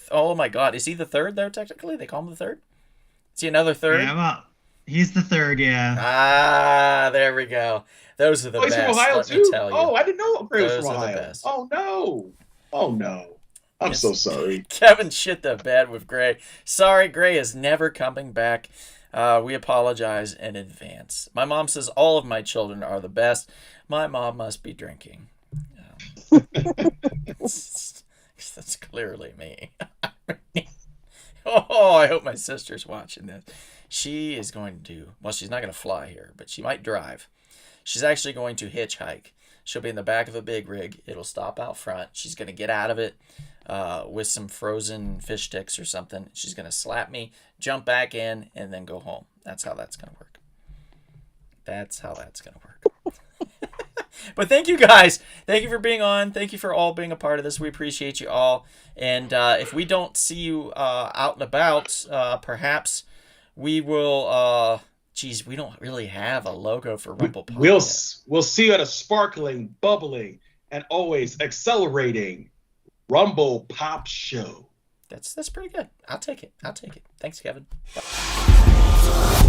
Oh my God. Is he the third though, technically? They call him the third? Is he another third? Yeah, well, he's the third, yeah. Ah, there we go. Those are the best. He's from Ohio let too? me tell you. Oh, I didn't know Gray was Those from are the Ohio. best. Oh no. I'm so sorry. Kevin shit the bed with Gray. Sorry, Gray is never coming back. We apologize in advance. My mom says all of my children are the best. My mom must be drinking. That's clearly me. Oh, I hope my sister's watching this. She is going to, well, she's not going to fly here, but she might drive. She's actually going to hitchhike. She'll be in the back of a big rig. It'll stop out front. She's going to get out of it with some frozen fish sticks or something. She's going to slap me, jump back in, and then go home. That's how that's going to work. But thank you guys. Thank you for being on. Thank you for all being a part of this. We appreciate you all. And if we don't see you out and about, perhaps we will... we don't really have a logo for Rumblepop. We'll see you at a sparkling, bubbling, and always accelerating Rumblepop show. That's pretty good. I'll take it. Thanks, Kevin. Bye.